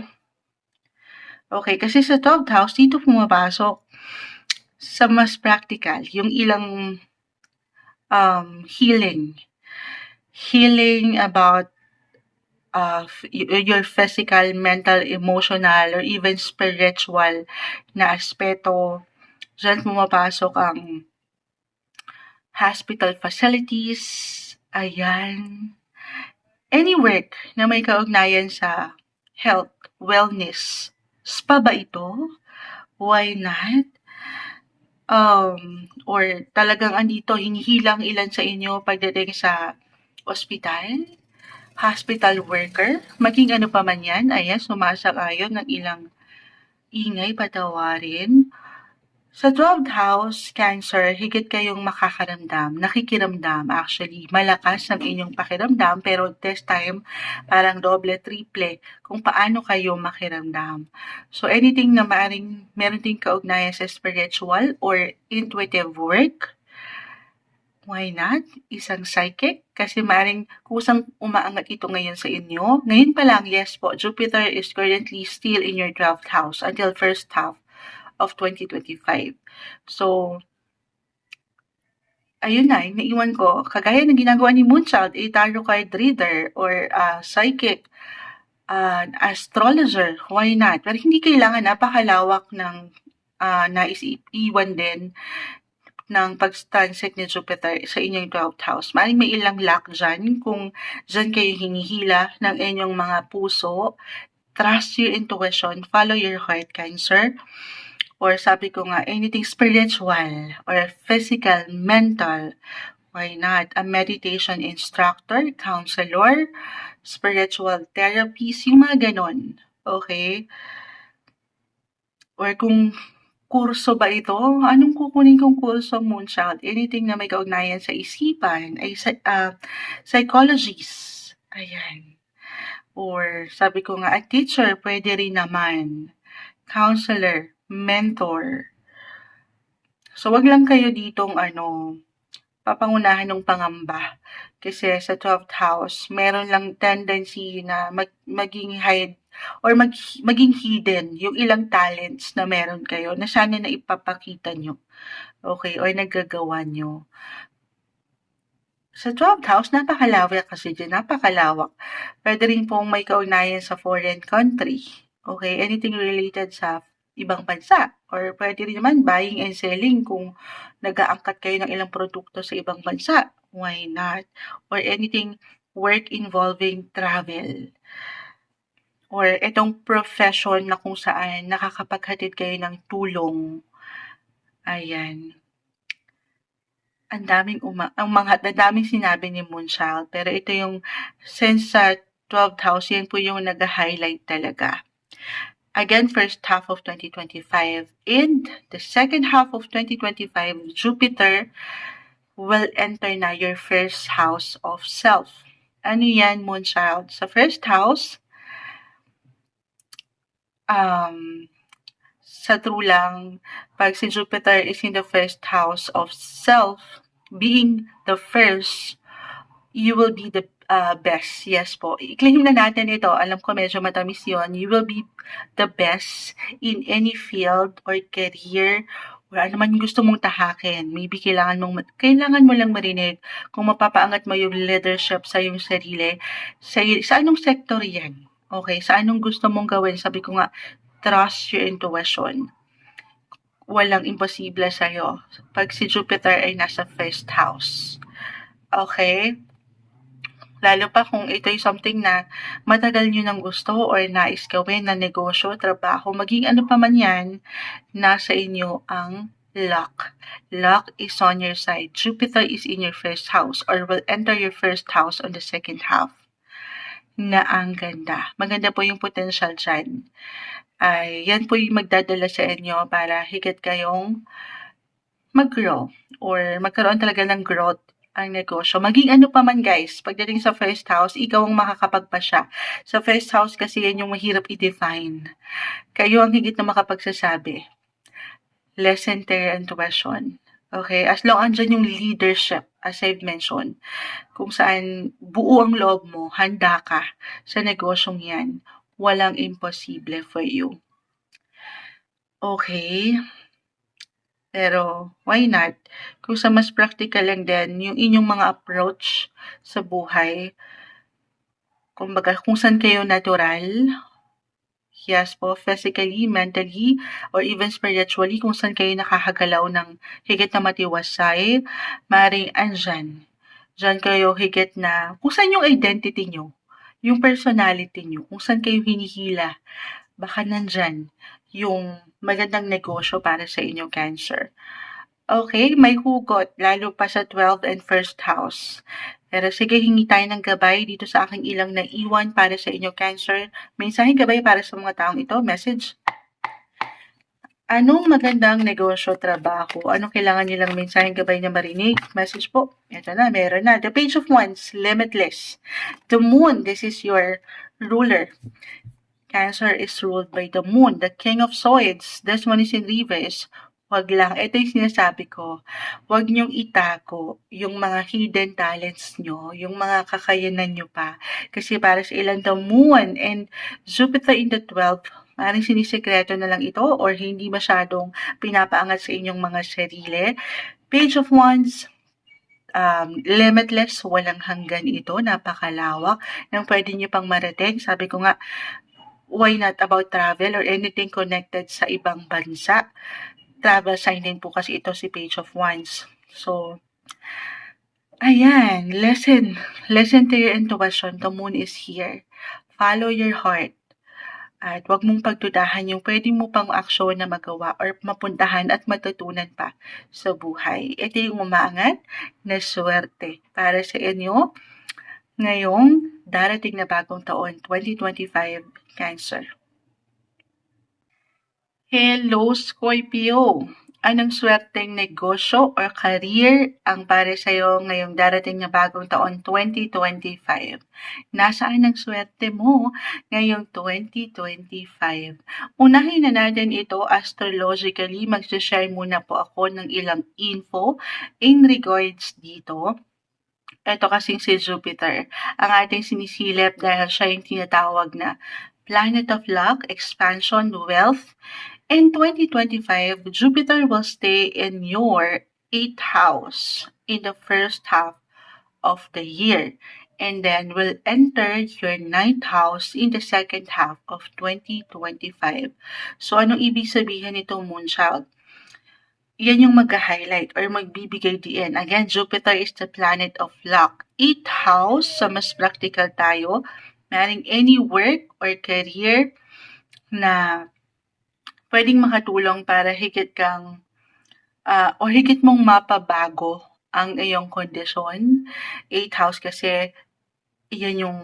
Okay, kasi sa 12th house, dito pumapasok sa mas practical, yung ilang healing. Healing about your physical, mental, emotional, or even spiritual na aspeto. Diyan pumapasok ang hospital facilities, ayan. Any work na may kaugnayan sa health, wellness, spa ba ito? Why not? Or talagang andito, hinihilang ilan sa inyo pagdating sa ospital, hospital worker, maging ano pa man yan, ayan, sumasang-ayon ng ilang ingay, patawarin. Sa 12th house, Cancer, higit kayong nakikiramdam actually. Malakas ang inyong pakiramdam, pero this time, parang doble, triple kung paano kayo makiramdam. So anything na meron din kaugnayan sa spiritual or intuitive work, why not? Isang psychic? Kasi maaaring kusang umaangat ito ngayon sa inyo. Ngayon pa lang, yes po, Jupiter is currently still in your 12th house until first half of 2025. So, ayun na, naiwan ko. Kagaya ng ginagawa ni Moonchild, a tarot card reader or psychic, astrologer, why not? Pero hindi kailangan napakalawak ng naisiwan din ng pag-transit ni Jupiter sa inyong 12th house. Maaaring may ilang luck dyan kung dyan kayo hinihila ng inyong mga puso. Trust your intuition, follow your heart, Cancer. Or sabi ko nga, anything spiritual or physical, mental, why not? A meditation instructor, counselor, spiritual therapies, yung mga ganon. Okay? Or kung kurso ba ito? Anong kukunin kong kurso, Moonchild? Anything na may kaugnayan sa isipan, ay psychologists. Ayan. Or sabi ko nga, a teacher, pwede rin naman. Counselor, mentor. So, wag lang kayo ditong papangunahan ng pangamba. Kasi sa 12th house, meron lang tendency na maging hide or maging hidden yung ilang talents na meron kayo na sana na ipapakita nyo. Okay, or nagagawa nyo. Sa 12th house, napakalawak kasi dyan, napakalawak. Pwede rin pong may kaugnayan sa foreign country. Okay, anything related sa ibang bansa. Or pwede rin naman buying and selling kung nag-aangkat kayo ng ilang produkto sa ibang bansa. Why not? Or anything work involving travel. Or itong profession na kung saan nakakapaghatid kayo ng tulong. Ayan. Ang daming sinabi ni Moonchild. Pero ito yung since sa 12th house, yan po yung nag-highlight talaga. Again, first half of 2025 and the second half of 2025, Jupiter will enter na your first house of self. Ano yan, Moonchild? Sa first house, sa true lang, pag si Jupiter is in the first house of self, being the first, you will be the best. Yes po. I-claim na natin ito. Alam ko medyo matamis yun. You will be the best in any field or career or ano man yung gusto mong tahakin. Maybe kailangan mo lang marinig kung mapapaangat mo yung leadership sa iyong sarili. Sa anong sector yan? Okay, sa anong gusto mong gawin? Sabi ko nga, trust your intuition. walang imposible sa'yo pag si Jupiter ay nasa first house. Okay? Lalo pa kung ito'y something na matagal nyo nang gusto or nais gawin na negosyo, trabaho, maging ano pa man yan, nasa inyo ang luck. Luck is on your side. Jupiter is in your first house or will enter your first house on the second half. Na ang ganda. Maganda po yung potential dyan. Ay, yan po yung magdadala sa inyo para higit kayong mag-grow or magkaroon talaga ng growth ang negosyo. Maging ano pa man guys, pagdating sa first house, ikaw ang makakapagpasya. Sa first house kasi yan yung mahirap i-define. Kayo ang higit na makapagsasabi. Lesson, theory, and tuition. Okay? As long andyan yung leadership, as I've mentioned, kung saan buo ang loob mo, handa ka sa negosyong yan, walang imposible for you. Okay? Pero, why not? Kung sa mas practical lang din, yung inyong mga approach sa buhay, kumbaga, kung saan kayo natural, yes po, physically, mentally, or even spiritually, kung saan kayo nakakagalaw ng higit na matiwasay, maaaring andyan. Diyan kayo higit na, kung saan yung identity nyo, yung personality nyo, kung saan kayo hinihila, baka nandyan yung magandang negosyo para sa inyong Cancer. Okay, may hugot, lalo pa sa 12th and 1st house. Pero sige, hingi tayo ng gabay dito sa aking ilang naiwan para sa inyong Cancer. Mensaheng gabay para sa mga taong ito. Message. Anong magandang negosyo, trabaho? Anong kailangan nilang mensaheng gabay na marinig? Message po. Ito na, meron na. The Page of Wands, limitless. The Moon, this is your ruler. Cancer is ruled by the Moon, the King of Swords. This one is in reverse. Wag lang, ito yung sinasabi ko, wag niyong itago yung mga hidden talents nyo, yung mga kakayanan nyo pa. Kasi para sa ilan, the Moon and Jupiter in the 12th, maaaring sinisekreto na lang ito or hindi masyadong pinapaangat sa inyong mga sarili. Page of Wands, limitless, walang hanggan ito, napakalawak, nang pwede nyo pang marating. Sabi ko nga, why not about travel or anything connected sa ibang bansa? Travel sign din po kasi ito si Page of Wands. So, ayan, lesson to your intuition. The Moon is here. Follow your heart. At huwag mong pagdudahan yung pwede mo pang aksyon na magawa or mapuntahan at matutunan pa sa buhay. Ito yung umaangat na swerte para sa inyo ngayong darating na bagong taon, 2025, Cancer. Hello, Scorpio! Anong swerteng negosyo or career ang para sa'yo ngayong darating na bagong taon, 2025? Nasaan ang swerte mo ngayong 2025? Unahin na natin ito astrologically. Mag-share muna po ako ng ilang info in regards dito. Ito kasing si Jupiter, ang ating sinisilip dahil siya yung tinatawag na planet of luck, expansion, wealth. In 2025, Jupiter will stay in your 8th house in the first half of the year and then will enter your 9th house in the second half of 2025. So, anong ibig sabihin nito, Moonchild? Yan yung mag-highlight or magbibigay diin. Again, Jupiter is the planet of luck. 8th house, sa mas practical tayo, maring any work or career na pwedeng makatulong para higit kang o higit mong mapabago ang iyong kondisyon. 8th house kasi yan yung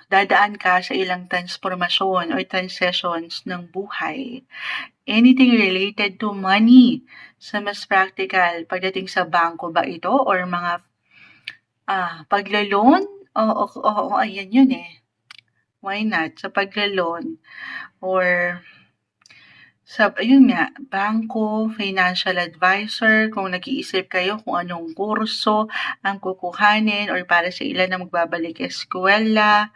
dadaan ka sa ilang transformasyon or transitions ng buhay. Anything related to money sa mas practical, pagdating sa bangko ba ito or mga paglo-loan? Oo, ayan yun eh. Why not? Sa paglo-loan or sa, ayun nga, bangko, financial advisor, kung nag-iisip kayo kung anong kurso ang kukuhanin or para sa ilan na magbabalik eskwela,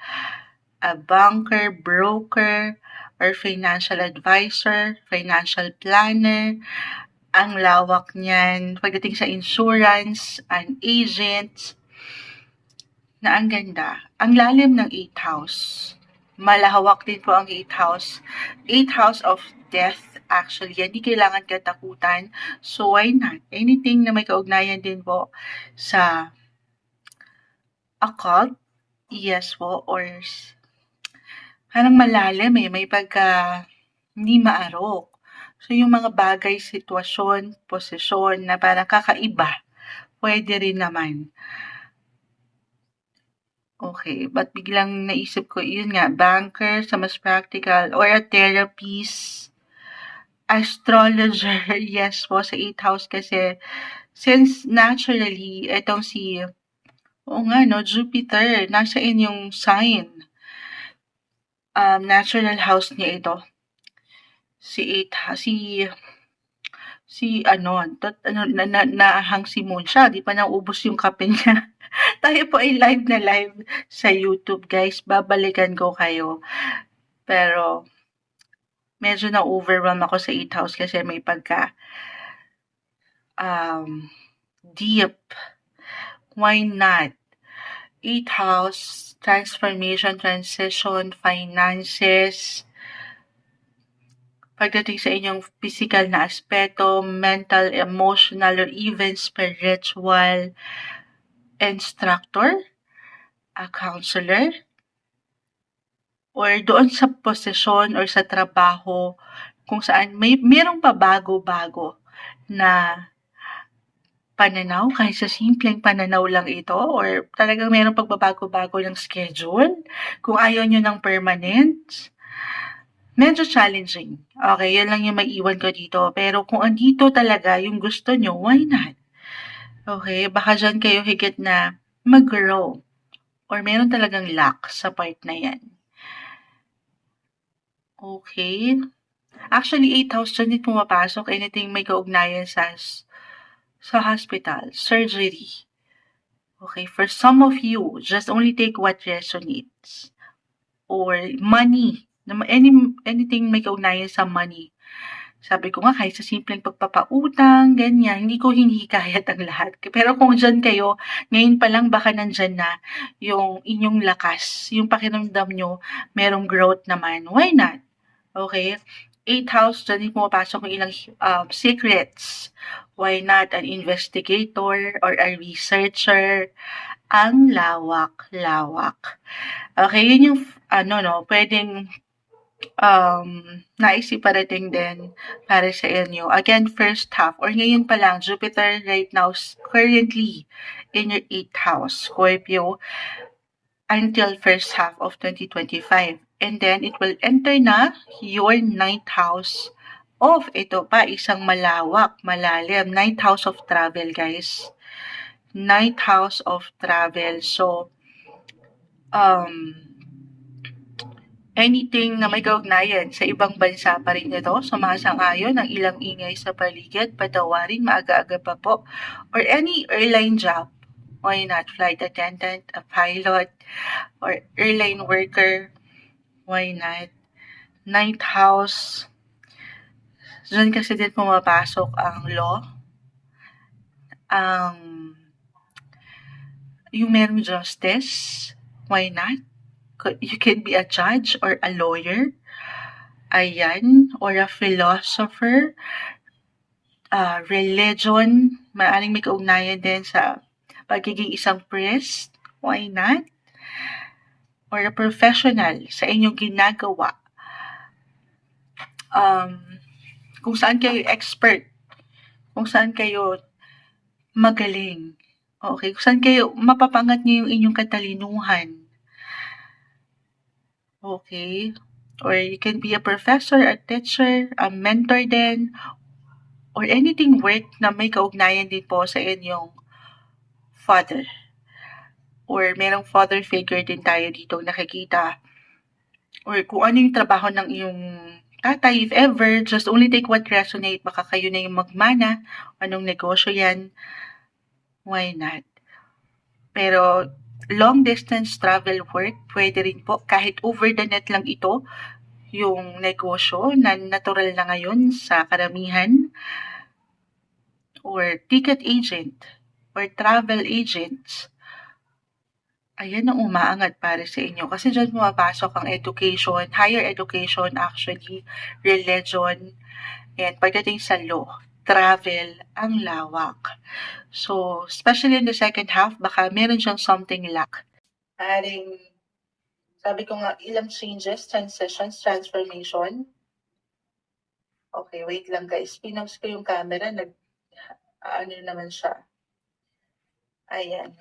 a banker, broker, or financial advisor, financial planner, ang lawak niyan. Pagdating sa insurance, an agent, na ang ganda. Ang lalim ng 8th house. Malahawak din po ang 8th house. 8th house of death actually. Hindi kailangan katakutan. So, why not? Anything na may kaugnayan din po sa occult, yes po, or parang malalim may pagka hindi maarok. So, yung mga bagay, sitwasyon, posisyon na parang kakaiba, pwede rin naman. Okay, but biglang naisip ko, yun nga, banker sa mas practical, or a therapist, astrologer, yes po, sa 8th house kasi, since naturally, etong si, oo nga, no, Jupiter, nasa inyong sign. Natural house niya ito. Naahang si Moon siya, di pa naubos yung kape niya. Tayo po ay live na live sa YouTube, guys. Babalikan ko kayo. Pero, medyo na-overwhelm ako sa 8th house kasi may pagka deep. Why not? 8th house, transformation, transition, finances, pagdating sa inyong physical na aspeto, mental, emotional, or even spiritual, instructor, a counselor, or doon sa posisyon or sa trabaho kung saan merong pabago-bago na pananaw, kahit sa simpleng pananaw lang ito, or talagang merong pagbabago-bago ng schedule, kung ayaw nyo ng permanent, medyo challenging. Okay, yun lang yung maiwan ko dito. Pero kung andito talaga yung gusto nyo, why not? Okay, baka dyan kayo higit na mag-grow. Or meron talagang luck sa part na yan. Okay. Actually, 8th house dyan din pumapasok. Anything may kaugnayan sa hospital, surgery. Okay, for some of you, just only take what resonates. Or money. Anything may kaugnayan sa money. Sabi ko nga, kahit sa simpleng pagpapautang, ganyan, hindi ko hinihikayat ang lahat. Pero kung dyan kayo, ngayon pa lang baka nandyan na yung inyong lakas, yung pakiramdam nyo, merong growth naman. Why not? Okay? 8th house, dyan din pumapasok yung ilang secrets. Why not an investigator or a researcher? Ang lawak-lawak. Okay, yun yung, pwedeng naisiparating din para sa inyo. Again, first half, or ngayon pa lang, Jupiter right now, currently in your 8th house, Scorpio, until first half of 2025. And then, it will enter na your 9th house of, ito pa, isang malawak, malalim, 9th house of travel, guys. 9th house of travel. So, anything na may kaugnayan sa ibang bansa pa rin ito, sumasang-ayon ang ilang ingay sa paligid, patawarin, maaga-aga pa po, or any airline job. Why not? Flight attendant, a pilot, or airline worker. Why not? 9th house. Diyan kasi din pumapasok ang law. Yung merong justice. Why not? You can be a judge or a lawyer. Ayan. Or a philosopher. Religion. Maaaring may kaugnayan din sa pagiging isang priest. Why not? Or a professional sa inyong ginagawa. Kung saan kayo expert. Kung saan kayo magaling. Okay, kung saan kayo mapapangat niyo yung inyong katalinuhan. Okay, or you can be a professor, a teacher, a mentor din, or anything work na may kaugnayan din po sa inyong father. Or merong father figure din tayo dito nakikita. Or kung ano yung trabaho ng iyong tatay, if ever, just only take what resonate. Baka kayo na yung magmana, anong negosyo yan. Why not? Pero long distance travel work, pwede rin po. Kahit over the net lang ito, yung negosyo na natural na ngayon sa karamihan. Or ticket agent or travel agents. Ayan ang umaangat para sa inyo. Kasi dyan pumapasok ang education, higher education actually, religion, And pagdating sa law, travel, ang lawak. So, especially in the second half, baka meron siyang something luck. Aring, sabi ko nga, ilang changes, transitions, transformation. Okay, wait lang guys. Pinost ko yung camera, ano naman siya. Ayan.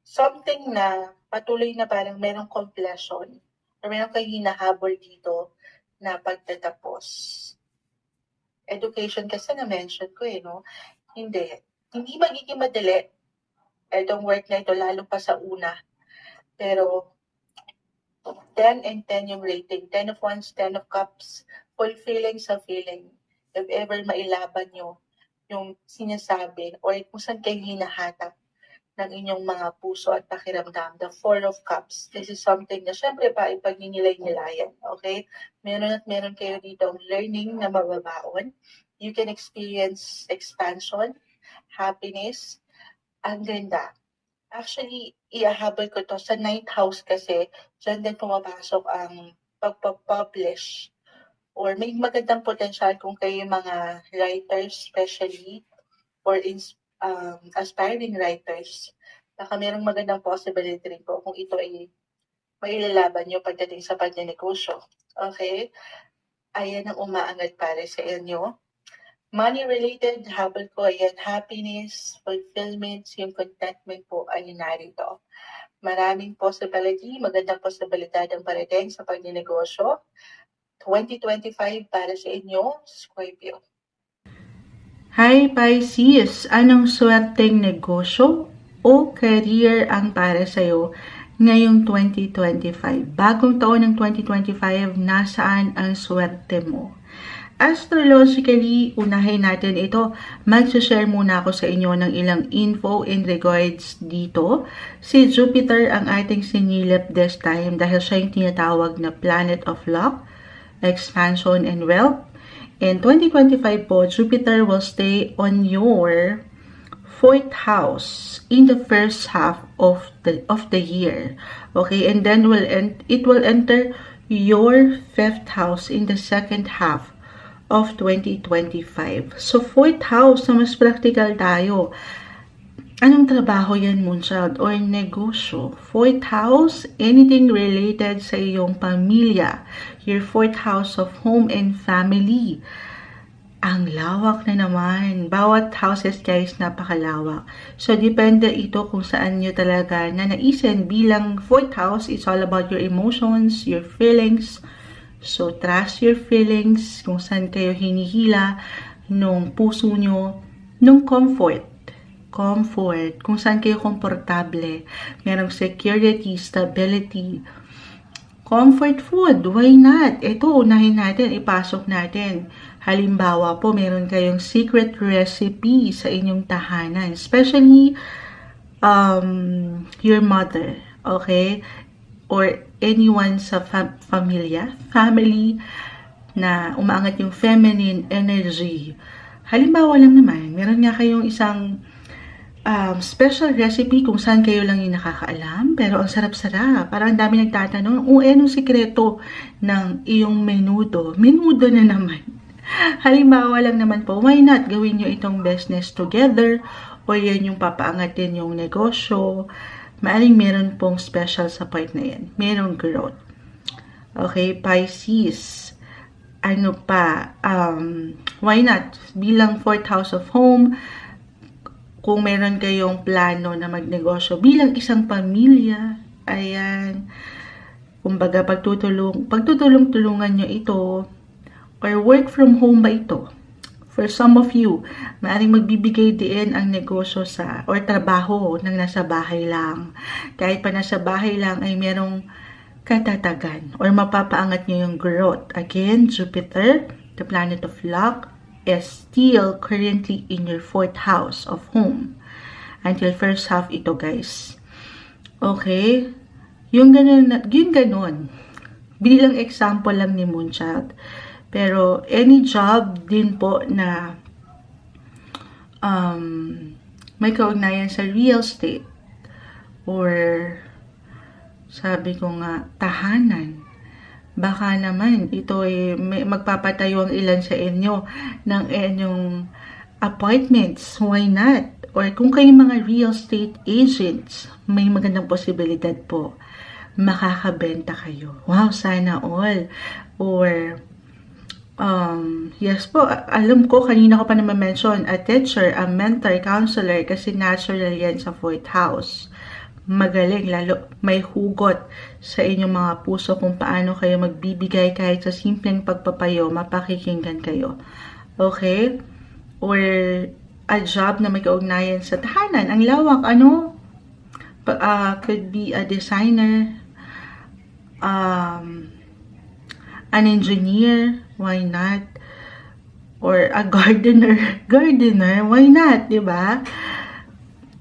Something na patuloy na parang merong completion or meron kang hinahabol dito na pagtatapos. Education kasi na-mention ko no? Hindi magiging madali itong work na ito, lalo pa sa una. Pero 10 and 10 yung rating. 10 of Wands, 10 of Cups, fulfilling sa feeling. If ever mailaban nyo yung sinasabi or kung saan kayo hinahatap ng inyong mga puso at pakiramdam. The 4 of Cups. This is something na syempre pa ipagninilay-nilayan. Okay? Meron kayo dito learning na mababaon. You can experience expansion, happiness. Ang ganda. Actually, iahabol ko to sa 9th house kasi dyan din pumapasok ang pagpapublish or may magandang potensyal kung kayo mga writers especially or aspiring writers. Baka merong magandang possibility rin po kung ito ay mailalaban nyo pagdating sa pagnenegosyo. Okay? Ayan ang umaangat para sa inyo. Money-related, habol ko, ayan, happiness, fulfillment, yung contentment po ay narito. Maraming possibility, magandang posibilidad ang parating sa pagnenegosyo. 2025 para sa inyo, Scorpio. Hi Pisces, anong swerteng negosyo o career ang para sa'yo ngayong 2025? Bagong taon ng 2025, nasaan ang swerte mo? Astrologically, unahin natin ito. Mag-share muna ako sa inyo ng ilang info in regards dito. Si Jupiter ang ating sinilip this time dahil siya yung tinatawag na planet of luck, expansion, and wealth. In 2025 po, Jupiter will stay on your 4th house in the first half of the year. Okay, and then it will enter your 5th house in the second half of 2025. So, 4th house na mas practical tayo. Anong trabaho yan, Moonchild? Or negosyo? 4th house, anything related sa iyong pamilya. Your 4th house of home and family. Ang lawak na naman. Bawat houses, guys, napakalawak. So, depende ito kung saan nyo talaga nanaisin bilang 4th house. It's all about your emotions, your feelings. So, trust your feelings, kung saan kayo hinihila, nung puso nyo, nung comfort, kung saan kayo komportable, merong security, stability, comfort food, why not? Ito, unahin natin, ipasok natin. Halimbawa po, meron kayong secret recipe sa inyong tahanan, especially your mother, okay? Or anyone sa family na umaangat yung feminine energy. Halimbawa lang naman, meron nga kayong isang special recipe kung saan kayo lang yung nakakaalam, pero ang sarap-sarap. Parang ang dami nagtatanong, anong sikreto ng iyong menudo? Menudo na naman. Halimbawa lang naman po, why not gawin nyo itong business together o yan yung papaangatin yung negosyo. Maaring meron pong special sa point na yan. Merong growth. Okay, Pisces. Ano pa? Why not? Bilang 4th house of home, kung meron kayong plano na magnegosyo bilang isang pamilya, ayan, kumbaga pagtutulong-tulungan nyo ito, or work from home ba ito? For some of you, maaaring magbibigay din ang negosyo or trabaho ng nasa bahay lang. Kahit pa nasa bahay lang ay merong katatagan or mapapaangat nyo yung growth. Again, Jupiter, the planet of luck, is still currently in your 4th house of home. Until first half ito, guys. Okay? Yung ganun. Bilang example lang ni Moonchild. Pero, any job din po na may kaugnayan sa real estate or sabi ko nga, tahanan. Baka naman ito ay magpapatayo ang ilan sa inyo ng inyong appointments. Why not? Or kung kayo mga real estate agents, may magandang posibilidad po. Makakabenta kayo. Wow, sana all. Or, yes po, alam ko, kanina ko pa naman mention, a teacher, a mentor, counselor, kasi natural yan sa 4th house. Magaling, lalo may hugot sa inyong mga puso kung paano kayo magbibigay kahit sa simpleng pagpapayo, mapakikinggan kayo. Okay? Or a job na may kaugnayan sa tahanan. Ang lawak, ano? Could be a designer, an engineer, why not? Or a gardener, why not, di ba?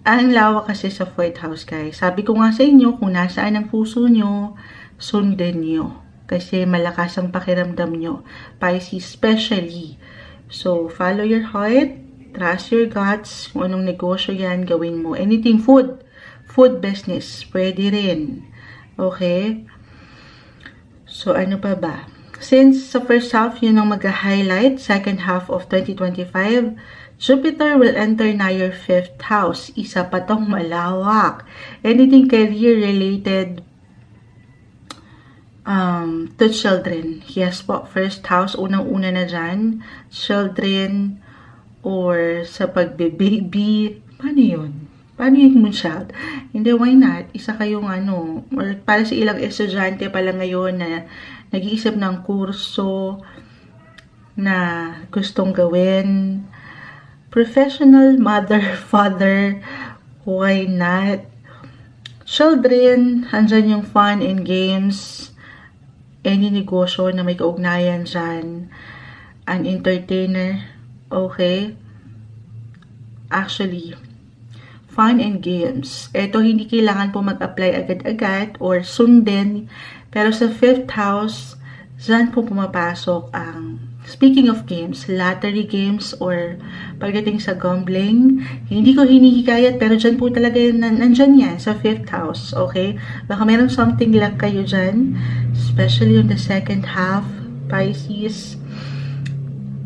Ang lawak kasi sa 4th house, guys. Sabi ko nga sa inyo, kung nasaan ang puso nyo, sundin nyo. Kasi malakas ang pakiramdam nyo. Pisces especially. So, follow your heart, trust your guts, kung anong negosyo yan, gawin mo. Anything food business, pwede rin. Okay? So, ano pa ba? Since sa first half, yun ang mag-highlight, second half of 2025, Jupiter will enter na your 5th house. Isa pa tong malawak. Anything career-related to children. Yes po, first house, unang-una na dyan. Children or sa pagbe-baby. Paano yun? Paano yung child? Hindi, why not? Isa kayong or para sa ilang estudyante pala ngayon na nag-iisip ng kurso na gustong gawin. Professional mother, father, why not? Children, andyan yung fun and games, any negosyo na may kaugnayan dyan, an entertainer, okay? Actually, fun and games. Ito, hindi kailangan po mag-apply agad-agad or sundin, pero sa 5th house, dyan po pumapasok ang speaking of games, lottery games or pagdating sa gambling, hindi ko hinihikayat pero dyan po talaga nandyan yan sa 5th house, okay? Baka meron something lang kayo dyan, especially on the second half, Pisces.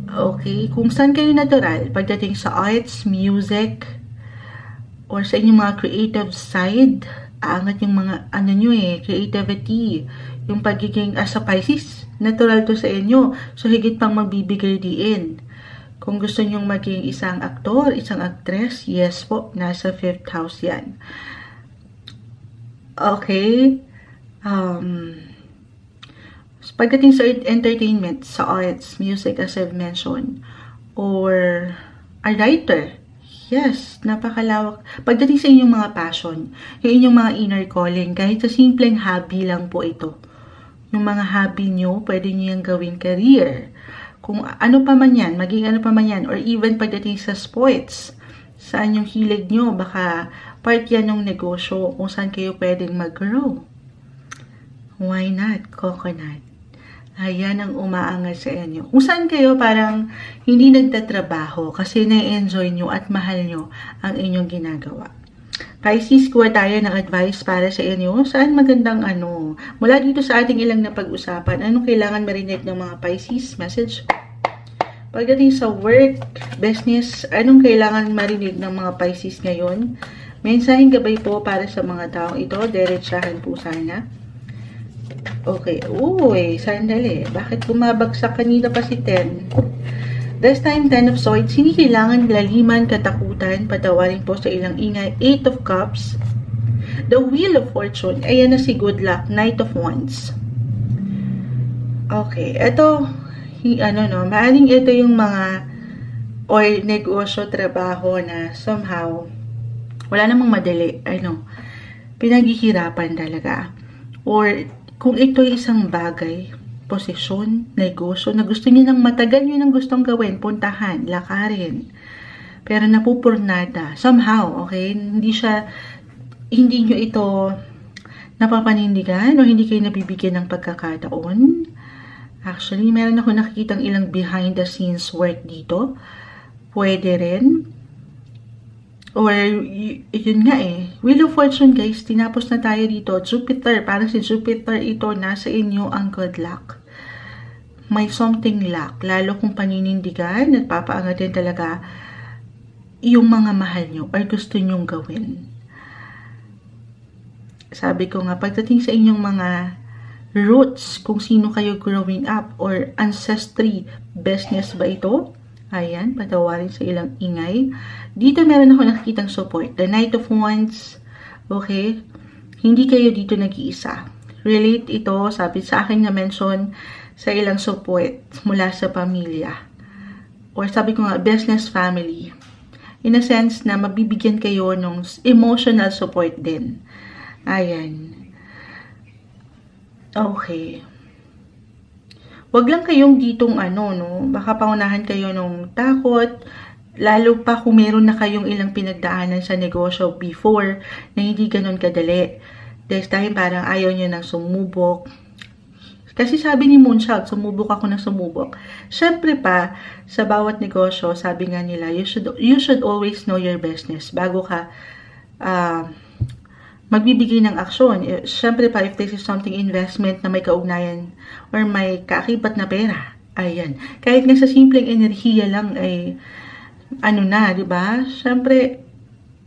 Okay, kung saan kayo natural, pagdating sa arts, music, or sa inyong mga creative side, aangat yung mga creativity, yung pagiging as a Pisces, natural to sa inyo. So, higit pang magbibigay diin. Kung gusto nyong maging isang aktor, isang actress, yes po, nasa 5th house yan. Okay. Pagdating sa entertainment, sa arts, music, as I've mentioned, or a writer, yes, napakalawak. Pagdating sa inyong mga passion, yung inyong mga inner calling, kahit sa simpleng hobby lang po ito. Yung mga hobby nyo, pwede nyo yung gawin career. Kung ano pa man yan, maging ano pa man yan, or even pagdating sa sports, saan yung hilig nyo, baka part yan ng negosyo kung saan kayo pwedeng mag-grow. Why not? Coconut. Ayan ang umaangat sa inyo. Kung saan kayo parang hindi nagtatrabaho kasi na-enjoy nyo at mahal nyo ang inyong ginagawa. Pisces, kuha tayo ng advice para sa inyo. Saan magandang mula dito sa ating ilang na pag-usapan, anong kailangan marinig ng mga Pisces? Message. Pagdating sa work, business, anong kailangan marinig ng mga Pisces ngayon? Mensaheng gabay po para sa mga taong ito. Diretsahan po sana. Okay. Uy, sandali. Bakit bumabagsak kanina pa si 10? This time, 10 of Swords, hindi kailangan laliman, katakutan, patawarin po sa ilang ingay. 8 of Cups. The Wheel of Fortune. Ayan na si Good Luck. Knight of Wands. Okay. Ito, maaring ito yung mga or negosyo, trabaho na somehow wala namang madali. Pinaghihirapan talaga. Or kung ito ay isang bagay, posisyon, negosyo, na gusto niyo ng matagal yun ang gustong gawin, puntahan, lakarin. Pero napupurnada. Somehow, okay? Hindi nyo ito napapanindigan o hindi kayo nabibigyan ng pagkakataon. Actually, meron ako nakikitang ilang behind the scenes work dito. Pwede rin. Or, yun nga eh. Wheel of Fortune guys, tinapos na tayo dito. Jupiter, parang si Jupiter ito, nasa inyo ang good luck. May something luck. Lalo kung paninindigan, nagpapaangat din talaga yung mga mahal nyo or gusto nyong gawin. Sabi ko nga, pagdating sa inyong mga roots, kung sino kayo growing up or ancestry business ba ito? Ayan, patawarin sa ilang ingay. Dito meron ako nakikitang support. The Knight of Wands. Okay? Hindi kayo dito nag-iisa. Relate ito, sabi sa akin na mention sa ilang support mula sa pamilya. Or sabi ko nga, business family. In a sense na mabibigyan kayo ng emotional support din. Ayan. Okay. Wag lang kayong ditong baka paunahan kayo ng takot, lalo pa kung meron na kayong ilang pinagdaanan sa negosyo before na hindi ganun kadali. Dahil parang ayaw nyo nang sumubok. Kasi sabi ni Moonchild, sumubok ako ng sumubok. Siyempre pa, sa bawat negosyo, sabi nga nila, you should always know your business bago ka magbibigay ng aksyon. Siyempre pa, if this is something investment na may kaugnayan or may kaakibat na pera, ayan. Kahit nga sa simpleng enerhiya lang ay, di ba? Siyempre,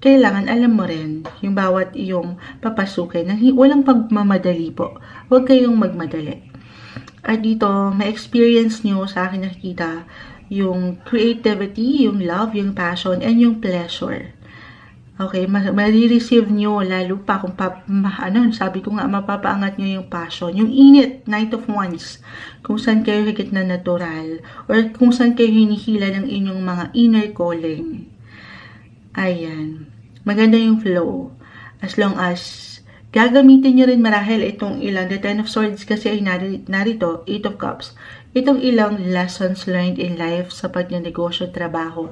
kailangan alam mo rin yung bawat iyong papasukin. Walang pagmamadali po. Huwag kayong magmadali. At dito, may experience nyo sa akin nakikita yung creativity, yung love, yung passion, and yung pleasure. Okay, ma-receive nyo lalo pa kung sabi ko nga, mapapaangat nyo yung passion, yung init, Knight of Wands, kung saan kayo higit na natural, or kung saan kayo hinihila ng inyong mga inner calling. Ayan, maganda yung flow, as long as gagamitin nyo rin marahil itong ilang, the Ten of Swords kasi ay narito, Eight of Cups, itong ilang lessons learned in life sa pagnanegosyo, trabaho,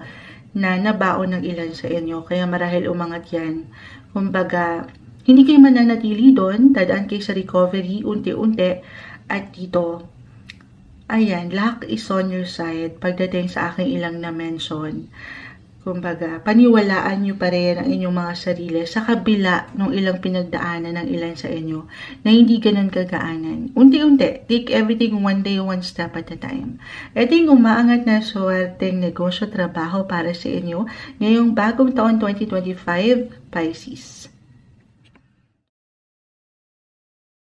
na nabaon ng ilan sa inyo. Kaya marahil umangat yan. Kumbaga, hindi kayo mananatili doon. Dadaan kayo sa recovery, unti-unti. At dito, ayan, luck is on your side. Pagdating sa aking ilang na-mention. Kumbaga, paniwalaan nyo pa rin ang inyong mga sarili sa kabila ng ilang pinagdaanan ng ilan sa inyo na hindi ganun kagaanan. Unti-unti, take everything one day, one step at a time. Ito yung umaangat na swerteng negosyo, trabaho para sa inyo ngayong bagong taon 2025, Pisces.